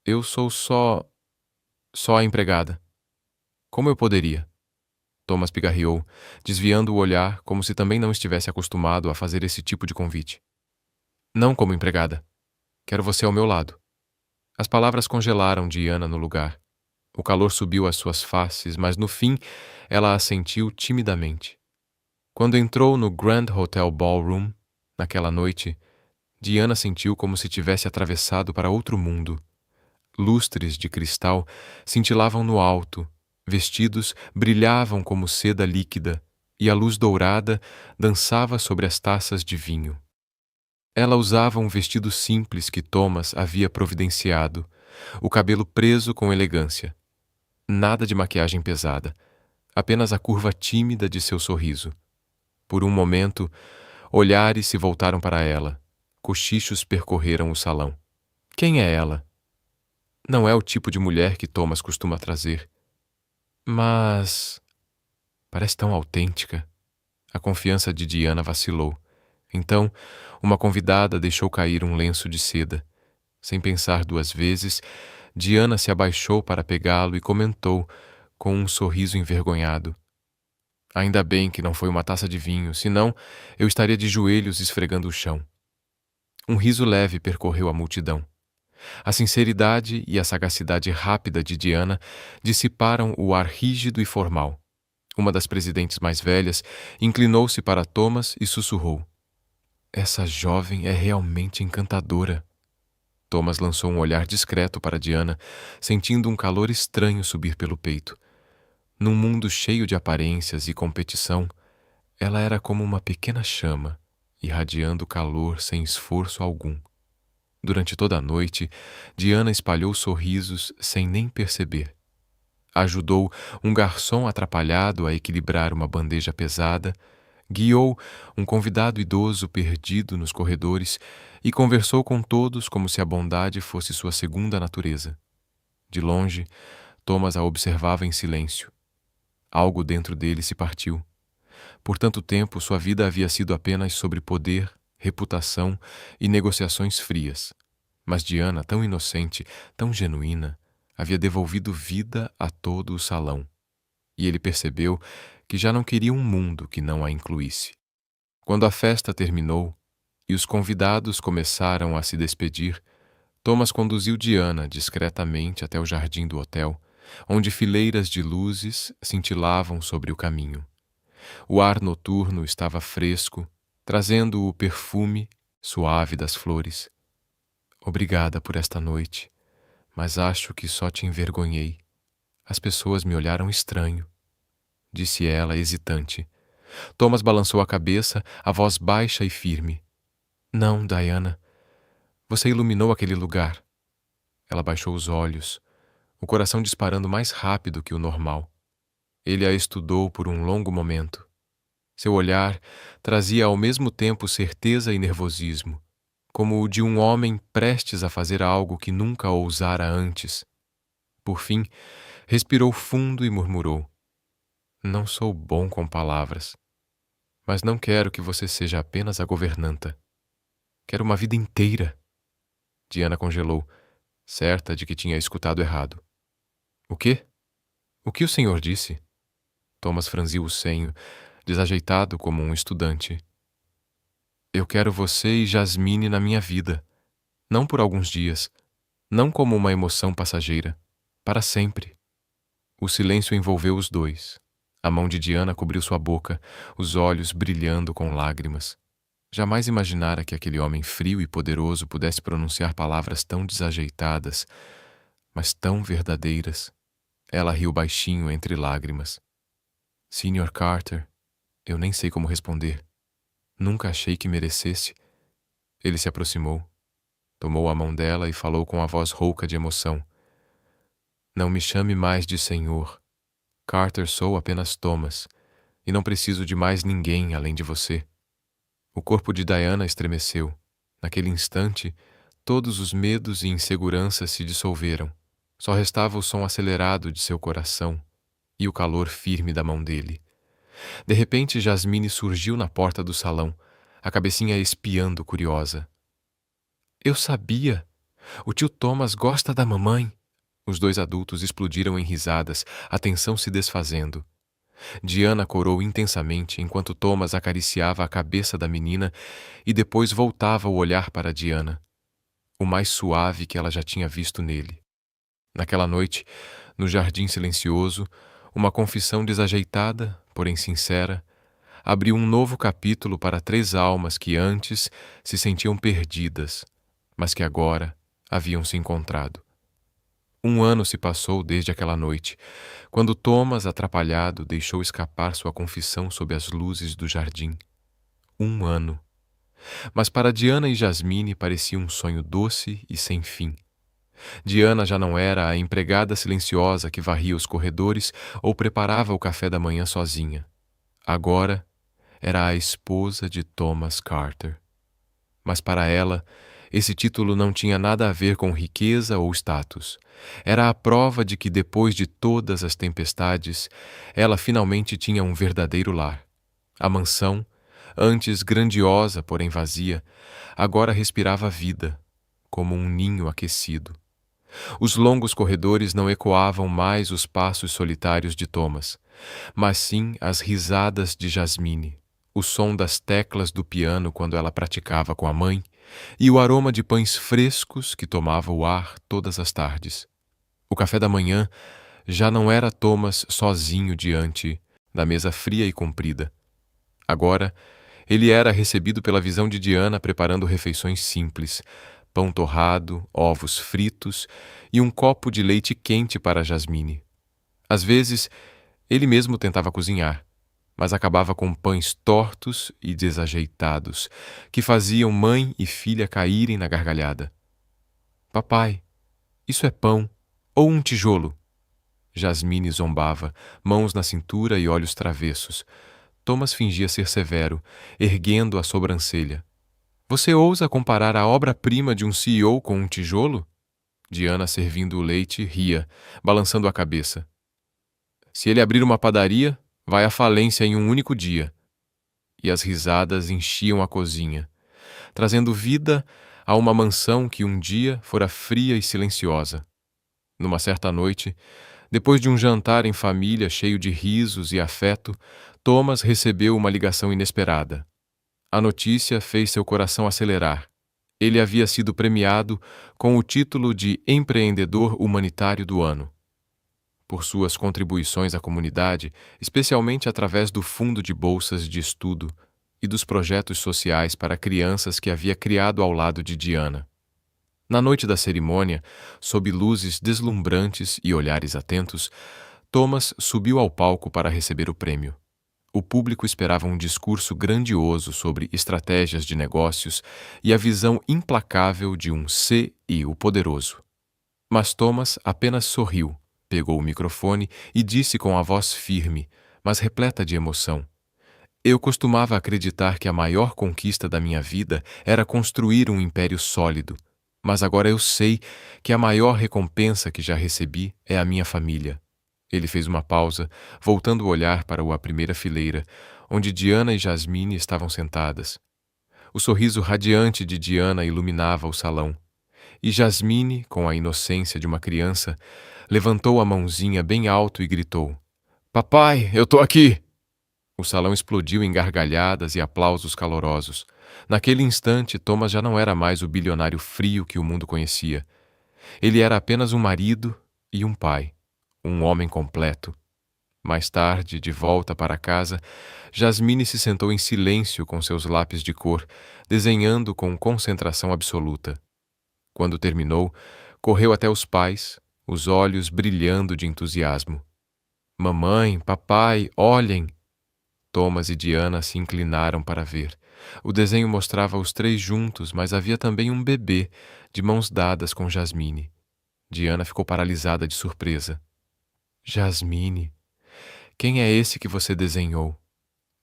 Speaker 1: Eu sou só a empregada. Como eu poderia? Thomas pigarreou, desviando o olhar como se também não estivesse acostumado a fazer esse tipo de convite. Não como empregada. Quero você ao meu lado. As palavras congelaram Diana no lugar. O calor subiu às suas faces, mas no fim ela assentiu timidamente. Quando entrou no Grand Hotel Ballroom, naquela noite, Diana sentiu como se tivesse atravessado para outro mundo. Lustres de cristal cintilavam no alto, vestidos brilhavam como seda líquida, e a luz dourada dançava sobre as taças de vinho. Ela usava um vestido simples que Thomas havia providenciado, o cabelo preso com elegância. Nada de maquiagem pesada, apenas a curva tímida de seu sorriso. Por um momento, olhares se voltaram para ela, cochichos percorreram o salão. Quem é ela? Não é o tipo de mulher que Thomas costuma trazer. Mas parece tão autêntica. A confiança de Diana vacilou. Então, uma convidada deixou cair um lenço de seda. Sem pensar duas vezes, Diana se abaixou para pegá-lo e comentou, com um sorriso envergonhado. Ainda bem que não foi uma taça de vinho, senão eu estaria de joelhos esfregando o chão. Um riso leve percorreu a multidão. A sinceridade e a sagacidade rápida de Diana dissiparam o ar rígido e formal. Uma das presidentes mais velhas inclinou-se para Thomas e sussurrou. Essa jovem é realmente encantadora. Thomas lançou um olhar discreto para Diana, sentindo um calor estranho subir pelo peito. Num mundo cheio de aparências e competição, ela era como uma pequena chama, irradiando calor sem esforço algum. Durante toda a noite, Diana espalhou sorrisos sem nem perceber. Ajudou um garçom atrapalhado a equilibrar uma bandeja pesada, guiou um convidado idoso perdido nos corredores e conversou com todos como se a bondade fosse sua segunda natureza. De longe, Thomas a observava em silêncio. Algo dentro dele se partiu. Por tanto tempo, sua vida havia sido apenas sobre poder, reputação e negociações frias. Mas Diana, tão inocente, tão genuína, havia devolvido vida a todo o salão. E ele percebeu que já não queria um mundo que não a incluísse. Quando a festa terminou e os convidados começaram a se despedir, Thomas conduziu Diana discretamente até o jardim do hotel, onde fileiras de luzes cintilavam sobre o caminho. O ar noturno estava fresco, trazendo o perfume suave das flores. Obrigada por esta noite, mas acho que só te envergonhei. As pessoas me olharam estranho, disse ela, hesitante. Thomas balançou a cabeça, a voz baixa e firme. Não, Diana. Você iluminou aquele lugar. Ela baixou os olhos, o coração disparando mais rápido que o normal. Ele a estudou por um longo momento. Seu olhar trazia ao mesmo tempo certeza e nervosismo, como o de um homem prestes a fazer algo que nunca ousara antes. Por fim, respirou fundo e murmurou: Não sou bom com palavras, mas não quero que você seja apenas a governanta. Quero uma vida inteira. Diana congelou, certa de que tinha escutado errado. O quê? O que o senhor disse? Thomas franziu o senho, desajeitado como um estudante. Eu quero você e Jasmine na minha vida, não por alguns dias, não como uma emoção passageira, para sempre. O silêncio envolveu os dois. A mão de Diana cobriu sua boca, os olhos brilhando com lágrimas. Jamais imaginara que aquele homem frio e poderoso pudesse pronunciar palavras tão desajeitadas, mas tão verdadeiras. Ela riu baixinho entre lágrimas. Sr. Carter, eu nem sei como responder. Nunca achei que merecesse. Ele se aproximou, tomou a mão dela e falou com a voz rouca de emoção. Não me chame mais de senhor. Carter sou apenas Thomas, e não preciso de mais ninguém além de você. O corpo de Diana estremeceu. Naquele instante, todos os medos e inseguranças se dissolveram. Só restava o som acelerado de seu coração e o calor firme da mão dele. De repente, Jasmine surgiu na porta do salão, a cabecinha espiando curiosa. Eu sabia! O tio Thomas gosta da mamãe! Os dois adultos explodiram em risadas, a tensão se desfazendo. Diana corou intensamente enquanto Thomas acariciava a cabeça da menina e depois voltava o olhar para Diana, o mais suave que ela já tinha visto nele. Naquela noite, no jardim silencioso, uma confissão desajeitada, porém sincera, abriu um novo capítulo para 3 almas que antes se sentiam perdidas, mas que agora haviam se encontrado. 1 ano se passou desde aquela noite, quando Thomas, atrapalhado, deixou escapar sua confissão sob as luzes do jardim. 1 ano. Mas para Diana e Jasmine parecia um sonho doce e sem fim. Diana já não era a empregada silenciosa que varria os corredores ou preparava o café da manhã sozinha. Agora era a esposa de Thomas Carter. Mas para ela, esse título não tinha nada a ver com riqueza ou status. Era a prova de que, depois de todas as tempestades, ela finalmente tinha um verdadeiro lar. A mansão, antes grandiosa, porém vazia, agora respirava vida, como um ninho aquecido. Os longos corredores não ecoavam mais os passos solitários de Thomas, mas sim as risadas de Jasmine, o som das teclas do piano quando ela praticava com a mãe e o aroma de pães frescos que tomava o ar todas as tardes. O café da manhã já não era Thomas sozinho diante da mesa fria e comprida. Agora, ele era recebido pela visão de Diana preparando refeições simples, pão torrado, ovos fritos e um copo de leite quente para Jasmine. Às vezes, ele mesmo tentava cozinhar, mas acabava com pães tortos e desajeitados, que faziam mãe e filha caírem na gargalhada. Papai, isso é pão ou um tijolo? Jasmine zombava, mãos na cintura e olhos travessos. Thomas fingia ser severo, erguendo a sobrancelha. Você ousa comparar a obra-prima de um CEO com um tijolo? Diana, servindo o leite, ria, balançando a cabeça. Se ele abrir uma padaria, vai à falência em um único dia. E as risadas enchiam a cozinha, trazendo vida a uma mansão que um dia fora fria e silenciosa. Numa certa noite, depois de um jantar em família cheio de risos e afeto, Thomas recebeu uma ligação inesperada. A notícia fez seu coração acelerar. Ele havia sido premiado com o título de Empreendedor Humanitário do Ano, por suas contribuições à comunidade, especialmente através do Fundo de Bolsas de Estudo e dos projetos sociais para crianças que havia criado ao lado de Diana. Na noite da cerimônia, sob luzes deslumbrantes e olhares atentos, Thomas subiu ao palco para receber o prêmio. O público esperava um discurso grandioso sobre estratégias de negócios e a visão implacável de um CEO poderoso. Mas Thomas apenas sorriu, pegou o microfone e disse com a voz firme, mas repleta de emoção: Eu costumava acreditar que a maior conquista da minha vida era construir um império sólido, mas agora eu sei que a maior recompensa que já recebi é a minha família. Ele fez uma pausa, voltando o olhar para a primeira fileira, onde Diana e Jasmine estavam sentadas. O sorriso radiante de Diana iluminava o salão. E Jasmine, com a inocência de uma criança, levantou a mãozinha bem alto e gritou: Papai, eu tô aqui! O salão explodiu em gargalhadas e aplausos calorosos. Naquele instante, Thomas já não era mais o bilionário frio que o mundo conhecia. Ele era apenas um marido e um pai, um homem completo. Mais tarde, de volta para casa, Jasmine se sentou em silêncio com seus lápis de cor, desenhando com concentração absoluta. Quando terminou, correu até os pais, os olhos brilhando de entusiasmo. Mamãe, papai, olhem! Thomas e Diana se inclinaram para ver. O desenho mostrava os três juntos, mas havia também um bebê, de mãos dadas com Jasmine. Diana ficou paralisada de surpresa. Jasmine, quem é esse que você desenhou?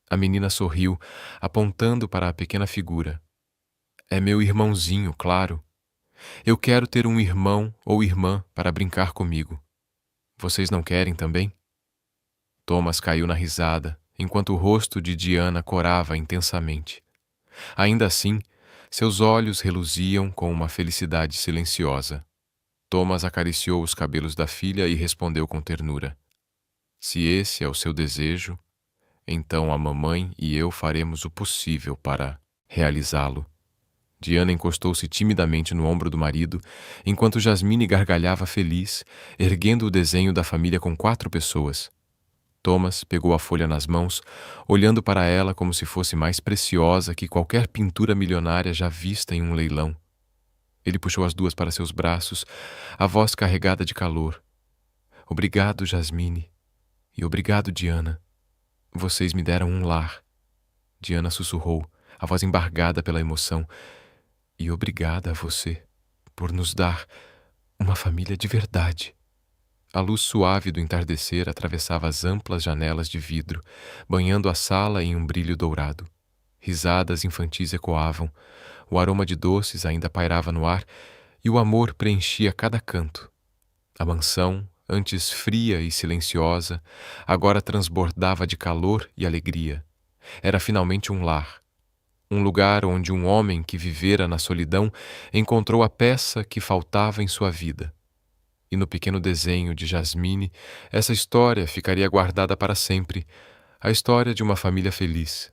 Speaker 1: A menina sorriu, apontando para a pequena figura. É meu irmãozinho, claro. Eu quero ter um irmão ou irmã para brincar comigo. Vocês não querem também? Thomas caiu na risada, enquanto o rosto de Diana corava intensamente. Ainda assim, seus olhos reluziam com uma felicidade silenciosa. Thomas acariciou os cabelos da filha e respondeu com ternura: Se esse é o seu desejo, então a mamãe e eu faremos o possível para realizá-lo. Diana encostou-se timidamente no ombro do marido, enquanto Jasmine gargalhava feliz, erguendo o desenho da família com 4 pessoas. Thomas pegou a folha nas mãos, olhando para ela como se fosse mais preciosa que qualquer pintura milionária já vista em um leilão. Ele puxou as duas para seus braços, a voz carregada de calor. Obrigado, Jasmine. E obrigado, Diana. Vocês me deram um lar. Diana sussurrou, a voz embargada pela emoção. E obrigada a você por nos dar uma família de verdade. A luz suave do entardecer atravessava as amplas janelas de vidro, banhando a sala em um brilho dourado. Risadas infantis ecoavam, o aroma de doces ainda pairava no ar e o amor preenchia cada canto. A mansão, antes fria e silenciosa, agora transbordava de calor e alegria. Era finalmente um lar. Um lugar onde um homem que vivera na solidão encontrou a peça que faltava em sua vida. E no pequeno desenho de Jasmine, essa história ficaria guardada para sempre, a história de uma família feliz.